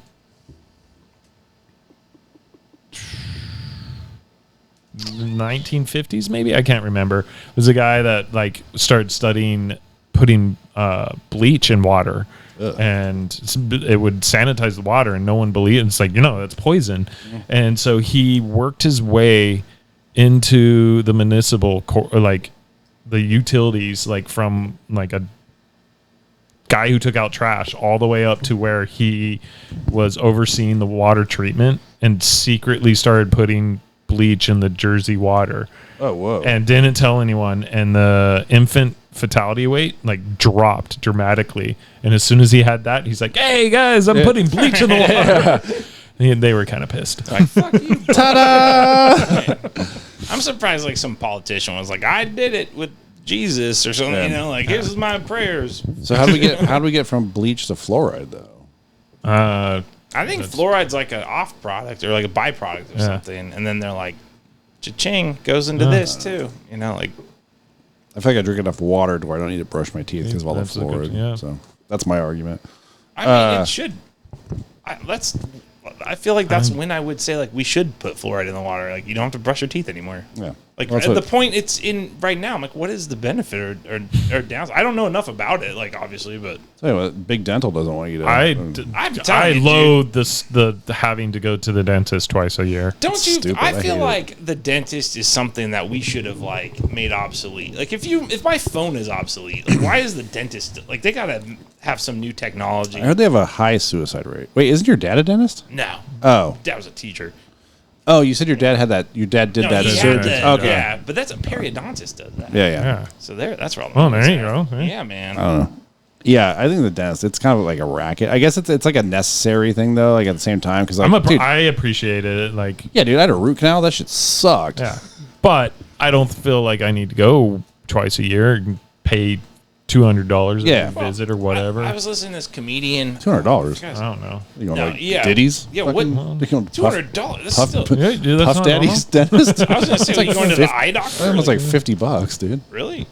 1950s, maybe, I can't remember. It was a guy that like started studying putting bleach in water. And it would sanitize the water, and no one believed. It's like, that's poison. And so he worked his way into the municipal like the utilities, like from like a guy who took out trash all the way up to where he was overseeing the water treatment and secretly started putting bleach in the Jersey water. Oh, whoa. And didn't tell anyone. And the infant fatality rate like dropped dramatically. And as soon as he had that, he's like, "Hey guys, I'm putting bleach in the water." And they were kind of pissed. Like, fuck you. Ta-da! I'm surprised like some politician was like, I did it with Jesus or something, Yeah. like here's my prayers. So how do we get from bleach to fluoride though? I think fluoride's like an off product or like a byproduct or something. And then they're like, cha-ching, goes into this too. Like I feel like I drink enough water to where I don't need to brush my teeth because of all the That's a good- fluoride. yeah. So that's my argument. I mean, it should. I feel like that's when I would say like we should put fluoride in the water. Like you don't have to brush your teeth anymore. Yeah. Like Well, at the point it's in right now, I'm like, what is the benefit or downside? I don't know enough about it, like obviously, but Tell you what, Big Dental doesn't want you to. I'm I telling you, loathe the having to go to the dentist twice a year. don't you? stupid. I I feel hate it. like the dentist is something that we should have like made obsolete. Like if my phone is obsolete, like why is the dentist like they gotta have some new technology? I heard they have a high suicide rate. Wait, isn't your dad a dentist? No, Oh. Dad was a teacher. Oh, you said your dad had that. Your dad did No, that he had surgery. that, Okay. yeah, but that's a periodontist does that. Yeah. Yeah. So that's where all the Well, money's there you at. go. Yeah, man. I don't know. Yeah, I think the dentist. It's kind of like a racket. I guess it's like a necessary thing though. Like at the same time, because like, dude, I appreciated it. Like, yeah, dude, I had a root canal. That shit sucked. yeah, but I don't feel like I need to go twice a year and pay $200 Yeah. a visit or whatever. I was listening to this comedian. $200. I don't know. You going No, like yeah. Ditties? Yeah, Fucking- what- you going $200. This Puff, is still. Yeah, dude, that's Puff not Daddy's dentist. I was gonna say, It's are you going to 50 the eye doctor? That was like $50, dude. Really?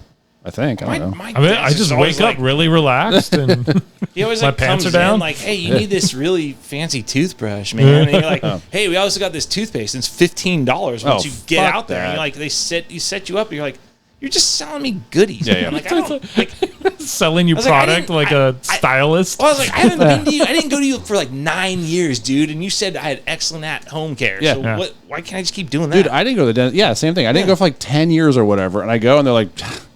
I think. I don't know. My I mean, I dentist just is always wake up like, really relaxed and He always my like pants comes are down. in like, hey, you need this really fancy toothbrush, man. And you're like, hey, we also got this toothpaste. And it's $15 once Oh, you get fuck out there. And that. you're like, they set you up. And you're like, you're just selling me goodies. Yeah, man. yeah. Like I don't like. selling you was like, I product didn't- like I- a stylist. Well, I was like, I haven't been to you. I didn't go to you for like 9 years, dude. And you said I had excellent at-home care. Yeah. So Yeah. what? Why can't I just keep doing that? Dude, I didn't go to the dentist. Yeah, same thing. I didn't go for like 10 years or whatever. And I go and they're like,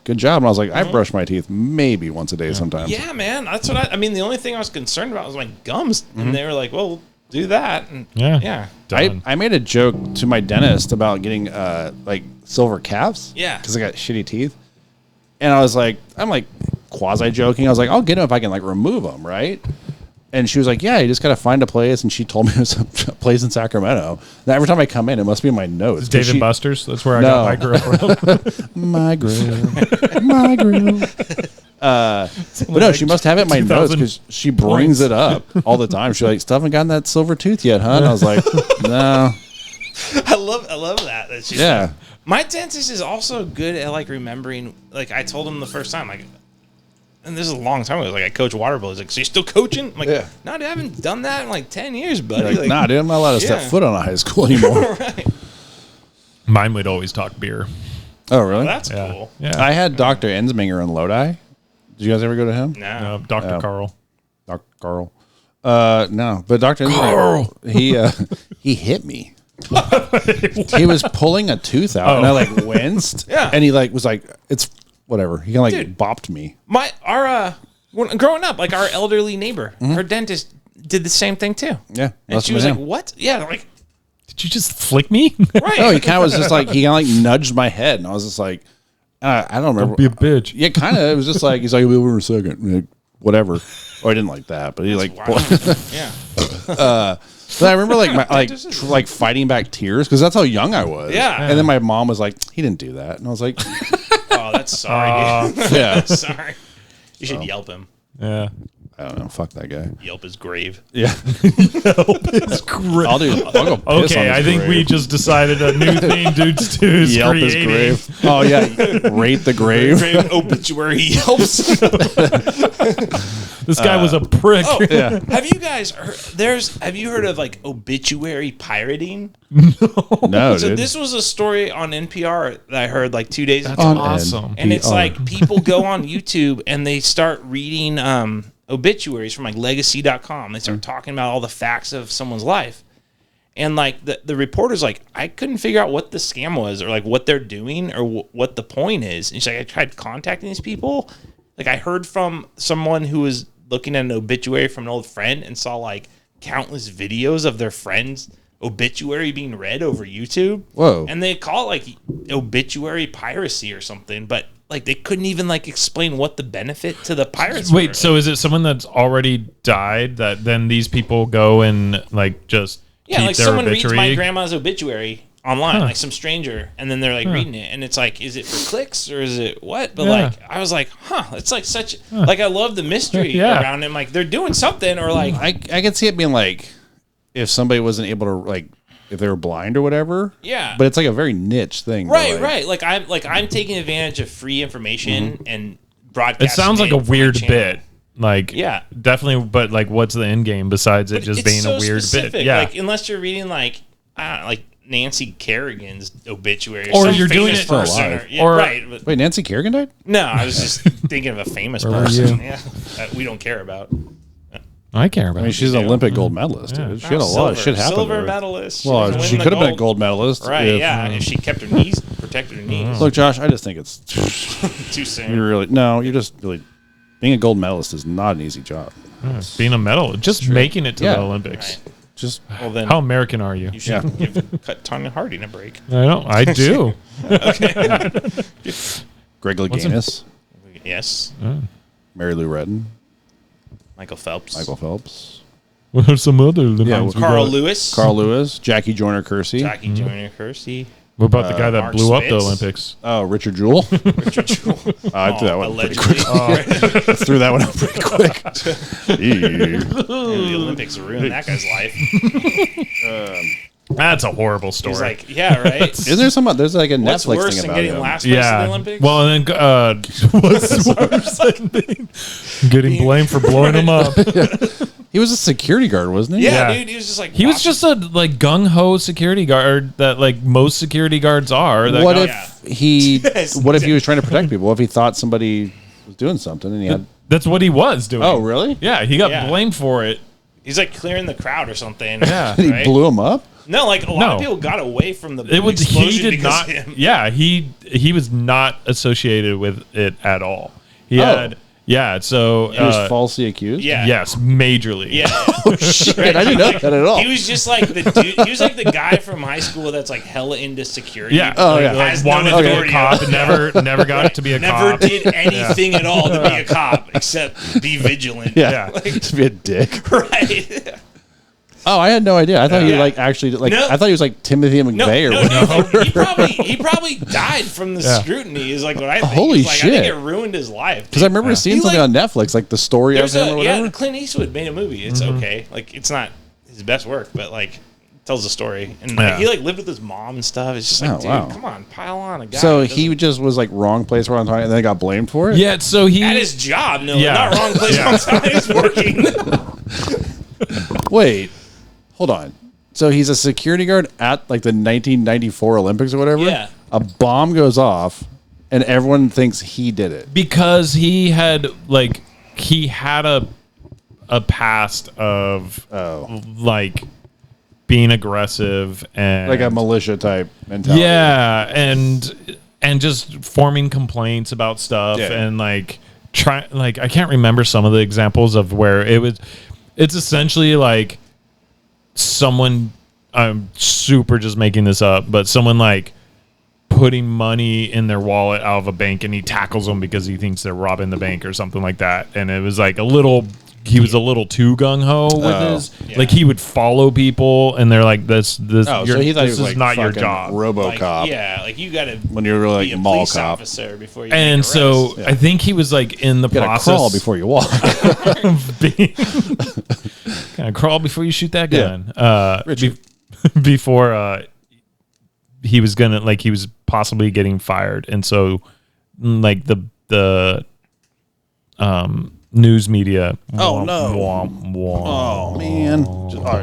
good job. And I was like, I brush my teeth maybe once a day sometimes. yeah, man. That's what I mean. The only thing I was concerned about was my gums, and they were like, well, do that. And Yeah. Done. I made a joke to my dentist about getting like silver caps. Yeah. Because I got shitty teeth. And I was like, I'm like quasi joking. I was like, I'll get them if I can like remove them, right? And she was like, yeah, you just got to find a place. And she told me it was a place in Sacramento. Now, every time I come in, it must be in my nose. 'cause Dave and she- Buster's. That's where I No. got my grill from. My grill. My grill. But no, she must have it in my 2,000 nose because she brings it up all the time. She's like, still haven't gotten that silver tooth yet, huh? And I was like, no. I love that. That she's Yeah. My dentist is also good at like remembering. Like I told him the first time, like, and this is a long time ago. Like I coach water polo. He's like, so you're still coaching? I'm like, Yeah. no, dude, I haven't done that in like 10 years, buddy. Like, Like, nah, dude, I'm not allowed to step Yeah. foot on a high school anymore. right. Mine would always talk beer. Oh, really? That's cool. Yeah. I had Dr. Ensminger in Lodi. Did you guys ever go to him? No. Dr. Carl. Dr. Carl. No, but Dr. Carl. Ensminger, he hit me. He was pulling a tooth out, and I like winced. Yeah. And he like was like, it's whatever. He kind of like Dude. bopped me. When growing up, like our elderly neighbor, her dentist did the same thing too. Yeah. And she was like, "What?" Yeah, like Did you just flick me? right. no, he kind of was just like, he kind of like nudged my head, and I was just like, I don't remember. Don't be a bitch. Yeah, kind of. It was just like, he's like, "We'll be over in a second." Like, whatever. Oh, I didn't like that, but he like, Wow. Yeah. but I remember like like fighting back tears because that's how young I was. Yeah. And then my mom was like, he didn't do that, and I was like, Oh, that's sorry. Dude. yeah, Sorry. You should Yelp him. Yeah. I don't know, fuck that guy. Yelp his grave. Yeah, It's great. I'll go piss on Okay, his I think grave. we just decided a new thing Dudes 2 is Yelp his creating. grave. Oh yeah, rate the grave. Grave obituary Yelps. This guy was a prick. Oh, Yeah. have you guys heard? Have you heard of like obituary pirating? No, So dude. this was a story on NPR that I heard like 2 days ago. On awesome. And it's NPR. like people go on YouTube and they start reading obituaries from like legacy.com. They start talking about all the facts of someone's life. And like the reporter's like, I couldn't figure out what the scam was or like what they're doing or what the point is. And she's like, I tried contacting these people. Like I heard from someone who was looking at an obituary from an old friend and saw like countless videos of their friends' obituary being read over YouTube. Whoa. And they call it like obituary piracy or something, but like they couldn't even like explain what the benefit to the pirates Wait, were. so is it someone that's already died that then these people go and like just yeah, keep like their someone obituary? reads my grandma's obituary online, like some stranger, and then they're like reading it, and it's like, is it for clicks or is it what? But Yeah. like, I was like, it's like such like I love the mystery Yeah. around it. Like they're doing something, or like I could see it being like if somebody wasn't able to like if they were blind or whatever. Yeah. But it's like a very niche thing. right, like, right. I'm taking advantage of free information and It broadcasting. sounds like a it from my weird channel. bit. Like, Yeah. definitely, but like, what's the end game besides it just It's being so a weird specific. bit? Yeah. Like unless you're reading like I don't know, like Nancy Kerrigan's obituary, Or some you're doing famous it- person, Still alive. yeah, Or- right. But, Wait, Nancy Kerrigan died? no, I was just thinking of a famous Where were person. you? Yeah, that we don't care about. I care about I mean, it. she's an Olympic gold medalist, dude. She had a lot of shit happen. Silver to her. medalist. Well, Win she the could have been a gold. gold medalist. Right? if- Yeah, if she kept her knees, protected her knees. Look, Josh, I just think it's Too soon. you're just really being a gold medalist is not an easy job. Being a medal, just making it to Yeah. the Olympics. Right. Just Well, then How American are you? you should cut Tanya Harding a break. I know. I do. Greg Louganis, Yes, Mary Lou Retton, Michael Phelps, Michael Phelps, What are some other Olympics? we Carl got? Lewis, Carl Lewis, Jackie Joyner Kersey, Jackie Joyner Kersey, What about the guy that Mark blew up the Spitz. Olympics? oh Richahrd Jewel. Richard Jewell. I threw that one pretty Allegedly. quick. Threw that one up pretty quick. Ew. The Olympics ruined that guy's life. That's a horrible story. He's like, yeah, right. Isn't there some? There's like a What's Netflix worse thing than about getting him. last place in the yeah. Olympics? Well, and then what's worse than getting blamed for blowing him up? He was a security guard, wasn't he? yeah, yeah. dude, he was just like He was watching- just a like gung ho security guard that like most security guards are. That What got- if he? Yes. What if he was trying to protect people? What if he thought somebody was doing something and he had? That's what he was doing. Oh, really? Yeah, he got Yeah. blamed for it. He's like clearing the crowd or something. Yeah. He right? blew him up. No, like a lot No. of people got away from the It was explosion he did because not. of him. Yeah, he was not associated with it at all. He had So He was falsely accused. Yeah. yes, majorly. Yeah. Oh shit! I didn't know that at all. He was just like the dude. He was like the guy from high school that's like hella into security. Yeah. Oh, yeah. Like, Has wanted no to be a authority. cop and never got to be a Never cop. did anything at all to be a cop except be vigilant. Yeah, Yeah. to be a dick. Right. Oh, I had no idea. I thought he Yeah. like actually like. No. I thought he was like Timothy No, McVeigh or no, whatever. he probably died from the scrutiny. Is like what I think. Holy It's like, I think shit. it ruined his life. Because I remember seeing He, something like- on Netflix, like the story of There's him or whatever. Clint Eastwood made a movie. It's okay. Like it's not his best work, but like it tells the story. And like, Yeah. he like lived with his mom and stuff. It's just like, Oh, dude, wow. come on, pile on a guy. So who he doesn't- just was like wrong place, wrong time, and then got blamed for it. Yeah, so he at his job, no, Yeah. not wrong place, Yeah. wrong time. He's working. Wait, hold on. So he's a security guard at like the 1994 Olympics or whatever. Yeah. a bomb goes off, and everyone thinks he did it because he had a past of like being aggressive and like a militia type mentality. Yeah, and just forming complaints about stuff and like I can't remember some of the examples of where it's essentially like someone, I'm super just making this up, but someone like putting money in their wallet out of a bank and he tackles them because he thinks they're robbing the bank or something like that. And it was like he was a little too gung-ho with his, like he would follow people and they're like, this so he thought this he was is like not your job. RoboCop. Like you got to when you're really be a mall police cop officer before you And so I think he was like in the you gotta process. crawl before you walk. Kind of crawl before you shoot that gun. Richard. Before he was he was possibly getting fired, and so like the news media. Oh, no. Oh man!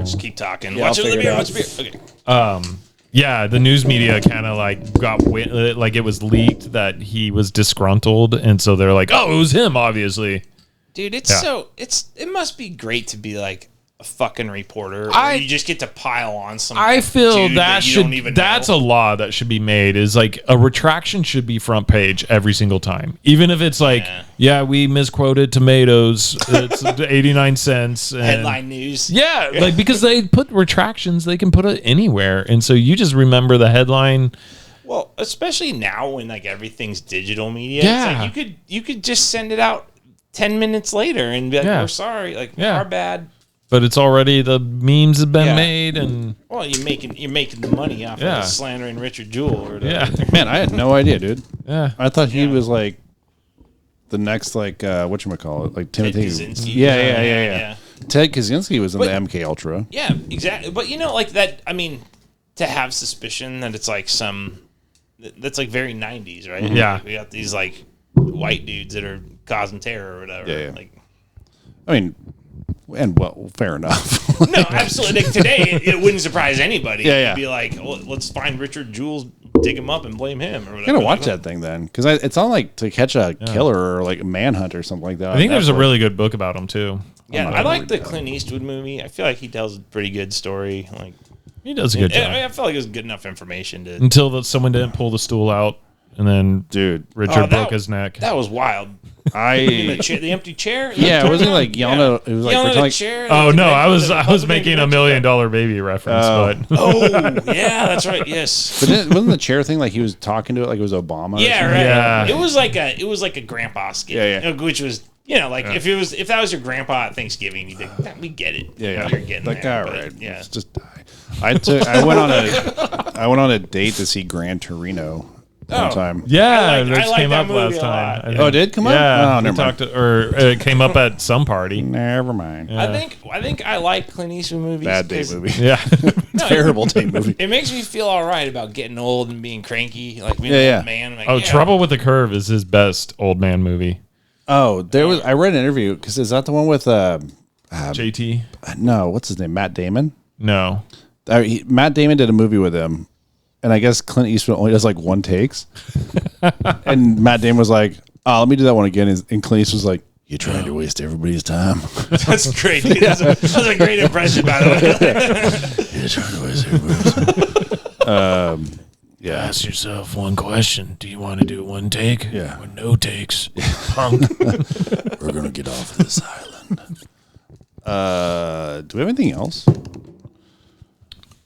just keep talking. Yeah, Watch I'll it. figure Watch it the beer. Okay. Yeah, the news media kind of like got like it was leaked that he was disgruntled, and so they're like, "Oh, it was him, obviously." Dude, it must be great to be like a fucking reporter. You just get to pile on some. I feel dude that's a law that should be made. Is like a retraction should be front page every single time, even if it's like, we misquoted tomatoes. It's 89 cents. And headline news. Yeah, like because they put retractions, they can put it anywhere, and so you just remember the headline. Well, especially now when like everything's digital media. Yeah, it's like you could just send it out 10 minutes later and be like, "We're sorry, like our bad." But it's already, the memes have been made, and you're making the money off of slandering Ricahrd Jewel or whatever. Yeah, man, I had no idea, dude. Yeah, I thought he was like the next whatchamacallit, like Timothy. Kaczynski. Yeah. Ted Kaczynski was in the MK Ultra. Yeah, exactly. But like that. I mean, to have suspicion that it's like that's like very 90s, right? Yeah, like, we got these like white dudes that are causing terror or whatever. Yeah. Like, I mean. And well, fair enough. No, absolutely. Like today, it wouldn't surprise anybody. Yeah. It'd be like, well, let's find Ricahrd Jewel, dig him up, and blame him. Or whatever. I'm gonna watch that thing then, because it's on like To Catch a Killer or like Manhunt or something like that. I think there's a really good book about him too. Yeah, I like the Clint Eastwood movie. I feel like he tells a pretty good story. Like he does a good job. I felt like it was good enough information to until someone didn't pull the stool out, and then Ricahrd broke his neck. That was wild. The empty chair. Wasn't he like yelling at? It was like yelling at the chair. Oh no, I was making $1 million baby reference, but that's right. Yes, but wasn't the chair thing like he was talking to it like it was Obama? Yeah, right. Yeah. It was like a grandpa skit. Yeah. Which was if that was your grandpa at Thanksgiving, you'd think we get it. Yeah. You're getting like there, all but, right. Yeah. Let's just die. I went on a date to see Gran Torino one time. Yeah, I this like came that up movie last a time. lot. Oh, it did come up? Yeah, Oh, never mind. it came up at some party. Never mind. I think I like Clint Eastwood movies. Bad date movie. Yeah, Terrible date movie. It makes me feel all right about getting old and being cranky, like being an old man. Like, Trouble with the Curve is his best old man movie. Oh, I read an interview because is that the one with JT? No, what's his name? Matt Damon. No, Matt Damon did a movie with him. And I guess Clint Eastwood only does like one takes. And Matt Damon was like, let me do that one again. And Clint Eastwood was like, you're trying to waste everybody's time. That's great. Dude. That's a great impression, by the way. You're trying to waste everybody's time. Yeah. Ask yourself one question. Do you want to do one take? Yeah. Or no takes? Punk. We're going to get off of this island. Do we have anything else?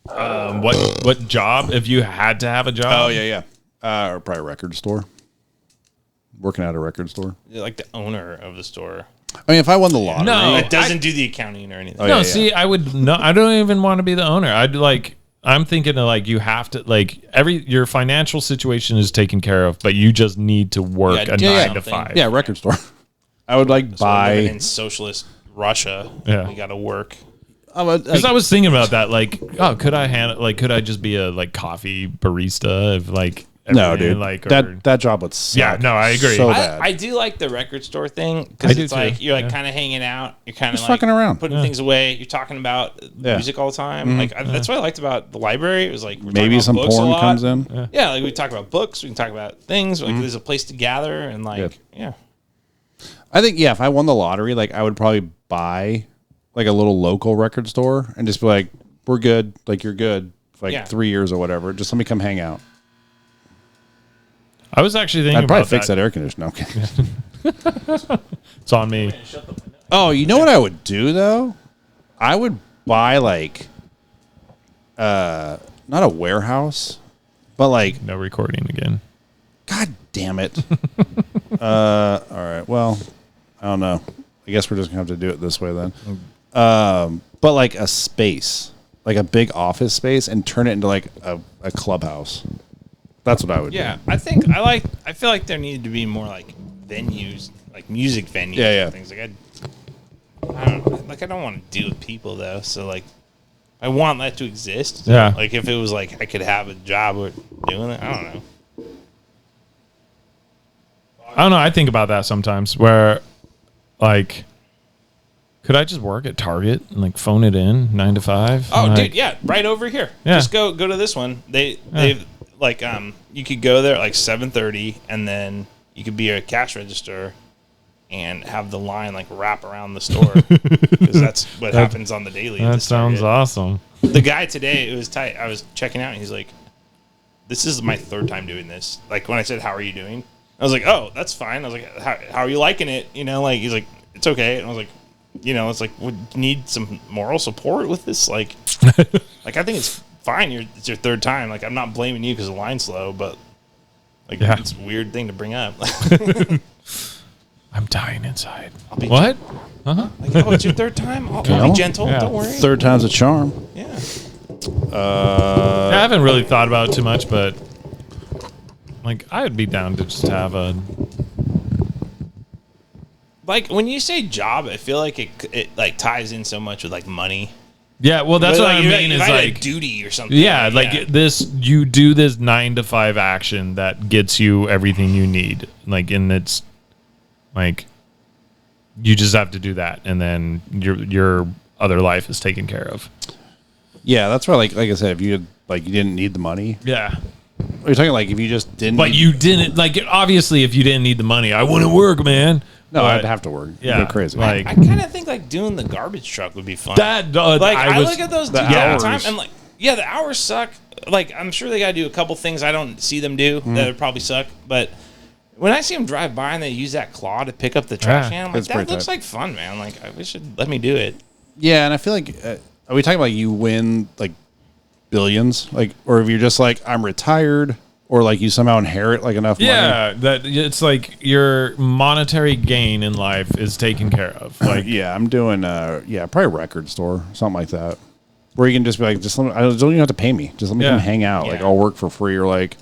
What job? If you had to have a job? Oh, yeah. Or probably a record store. Working at a record store. You're like the owner of the store. I mean, if I won the lottery. No. It doesn't do the accounting or anything. No, see, I would no. I don't even want to be the owner. I'm thinking of like you have to your financial situation is taken care of, but you just need to work a 9 to 5. Yeah, record store. I would like buy in socialist Russia. Yeah. You got to work. Because I was thinking about that, like, could I just be a like coffee barista? If like No, dude. Like that job would suck. Yeah, no, I agree. So bad. I do like the record store thing I because do it's too, like you're like yeah. kind of hanging out. You're kind of Just like fucking around. putting things away. You're talking about music all the time. Like that's what I liked about the library. It was like we're Maybe some talking about books a porn lot. comes in. Yeah, like we talk about books. We can talk about things. Like there's a place to gather and like yeah. I think if I won the lottery, like I would probably buy like a little local record store and just be like, we're good. Like you're good for like 3 years or whatever. Just let me come hang out. I was actually thinking I'd probably about fix that air conditioner. Okay. It's on me. Oh, you know what I would do though? I would buy like, not a warehouse, but like, No recording again. God damn it. All right. Well, I don't know. I guess we're just gonna have to do it this way then. But like a space, like a big office space, and turn it into like a clubhouse. That's what I would do. Yeah, I feel like there needed to be more like venues, like music venues. Yeah. And things like I don't know. Like I don't want to deal with people though. So like, I want that to exist. Yeah. Like if it was like I could have a job with doing it. I don't know. I don't know. I think about that sometimes where, like, could I just work at Target and like phone it in 9 to 5? Oh, like, dude, yeah, right over here. Yeah. Just go to this one. They've like you could go there at like 7:30 and then you could be a cash register and have the line like wrap around the store because that's what happens on the daily. at That this sounds Target. awesome. The guy today, it was tight. I was checking out and he's like, "This is my third time doing this." Like when I said, "How are you doing?" I was like, "Oh, that's fine." I was like, "How are you liking it?" You know, like he's like, "It's okay." And I was like, you know, it's like, would you need some moral support with this? Like, like I think it's fine. It's your third time. Like, I'm not blaming you because the line's slow, but like, it's a weird thing to bring up. I'm dying inside. Be What? like, oh, it's your third time. I'll be gentle. Yeah. Don't worry. Third time's a charm. Yeah. I haven't really thought about it too much, but like I would be down to just have a. Like when you say job, I feel like it like ties in so much with like money. Yeah, well, that's But, what like, I mean. you Is might have like duty or something. yeah, like this. You do this 9 to 5 action that gets you everything you need. Like, and it's like you just have to do that, and then your other life is taken care of. Yeah, that's why. Like I said, if you didn't need the money. Yeah. Are you talking like if you just didn't? But you didn't like it. Obviously, if you didn't need the money, I wouldn't work, man. No, But- I'd have to work. Yeah, Go crazy. like I kind of think like doing the garbage truck would be fun. that. Like I was, look at those the dudes all the time hours. and like, yeah, the hours suck. Like I'm sure they got to do a couple things I don't see them do that would probably suck. But when I see them drive by and they use that claw to pick up the trash can, I'm like, It's that pretty looks tight. like fun, man. Like I wish it'd let me do it. Yeah, and I feel like are we talking about you win like billions, like, or if you're just like I'm retired, or like you somehow inherit like enough money? Yeah, that it's like your monetary gain in life is taken care of. Like, Yeah, I'm doing probably a record store, something like that, where you can just be like, just let me, I don't even have to pay me, just let me come hang out. Like Yeah. I'll work for free, or like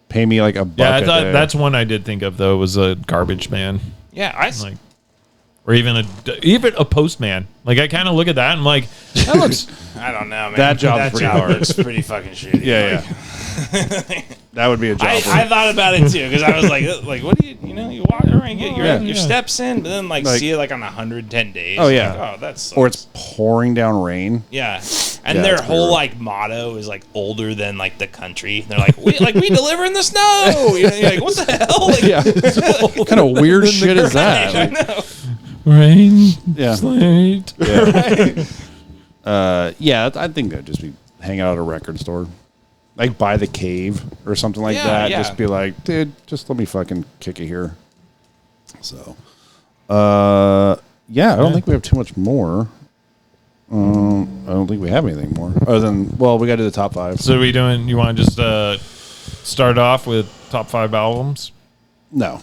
pay me like a buck yeah, I a thought day. that's one I did think of though was a garbage man, Yeah, like, or even a postman. Like I kind of look at that and I'm like, that looks. I don't know, man. That job's pretty hard. looks pretty fucking shitty. yeah. That would be a job. I thought about it too because I was like, what do you walk around, get your steps in, but then like see it like on 110 days. Oh, yeah. Like, oh, that's or it's pouring down rain. yeah, and Yeah, their it's whole weird. like motto is like older than like the country. They're like we deliver in the snow. You know, you're like what the hell? Like, Yeah, what kind of weird shit is that? I Like, know. Rain, Yeah. slate. I think that'd just be hang out at a record store, like by the cave or something like Yeah, that. yeah. Just be like, dude, just let me fucking kick it here. So, I don't think we have too much more. I don't think we have anything more other than we got to do the top 5. So we doing? You want to just start off with top 5 albums? No,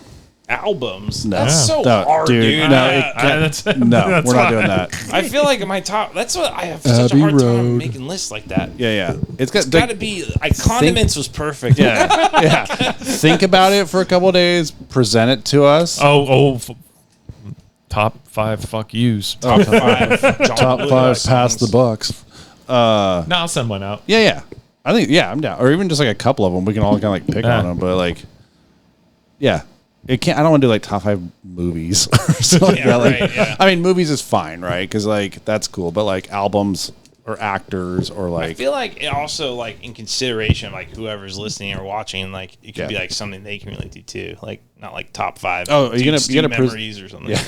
Albums. No. That's so No, hard, dude, dude. no, That's no, that's we're not fine. doing that. I feel like my top. That's what I have such a Abbey hard time Road. making lists like that. Yeah. It's Got to be like condiments was perfect. yeah. Think about it for a couple of days. Present it to us. Top 5 fuck yous. Top 5. Top 5 past the Bucks. No, I'll send one out. Yeah. I think, yeah, I'm down. Or even just like a couple of them. We can all kind of like pick on them. But like, yeah. I don't want to do like top 5 movies or something like that. Like, yeah. I mean, movies is fine, right? Because like that's cool. But like albums or actors or like, I feel like it also like in consideration of like whoever's listening or watching, like it could be like something they can relate to too. Like not like top 5. Oh, you gonna memories or something. Yeah.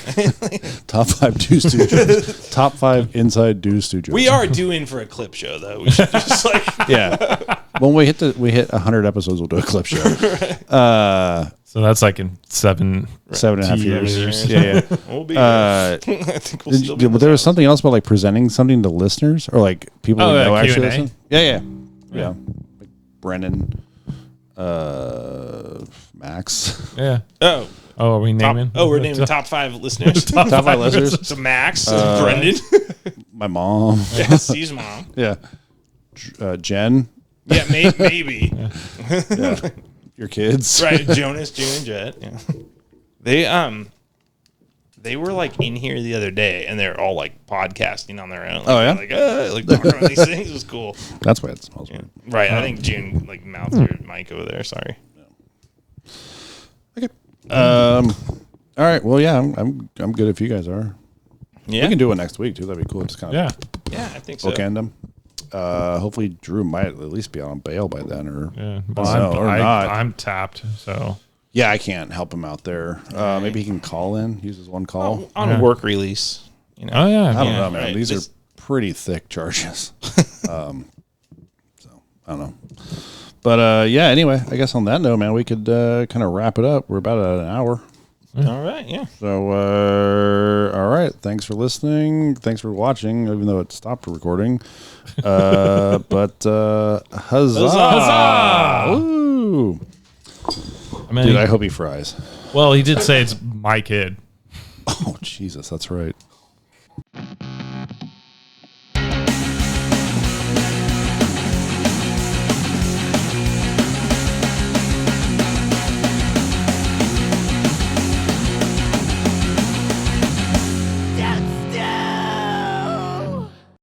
Top 5 Do Studios. Top 5 inside Do Studios. We are doing for a clip show though. We should just like yeah. When we hit 100 episodes, we'll do a clip show. So that's like in 7.5 years. Yeah. We'll be I think we'll still be there was something else about like presenting something to listeners or like people who know actually Q&A? listen. Yeah. Like Brennan, Max. Yeah. Oh. Are we naming? We're naming top 5 listeners. Top 5 listeners. So Max, Brendan, My mom. yeah, Steve's mom. Yeah. Jen. Yeah, maybe. Yeah. Your kids. Right, Jonas, June, and Jet. Yeah. They were like in here the other day, and they're all like podcasting on their own. Like, like talking about these things. It was cool. That's why it smells weird. Right. I think June like mouthed her mic over there. Sorry. Okay. All right. Well, yeah, I'm good if you guys are. Yeah. We can do it next week too. That'd be cool. Just kind of Yeah, I think so. bookend them. Hopefully Drew might at least be on bail by then, or not. I'm tapped, so yeah, I can't help him out there. Maybe he can call in. Use his one call on a work release. You know. Oh yeah, I don't know, man. Right. These are pretty thick charges. So I don't know. But yeah. Anyway, I guess on that note, man, we could kind of wrap it up. We're about at an hour. All right. Yeah. So all right. Thanks for listening. Thanks for watching, even though it stopped recording. But huzzah! Huzzah! Woo! I mean, Dude, I hope he fries. well, he did say it's my kid. Oh, Jesus, that's right.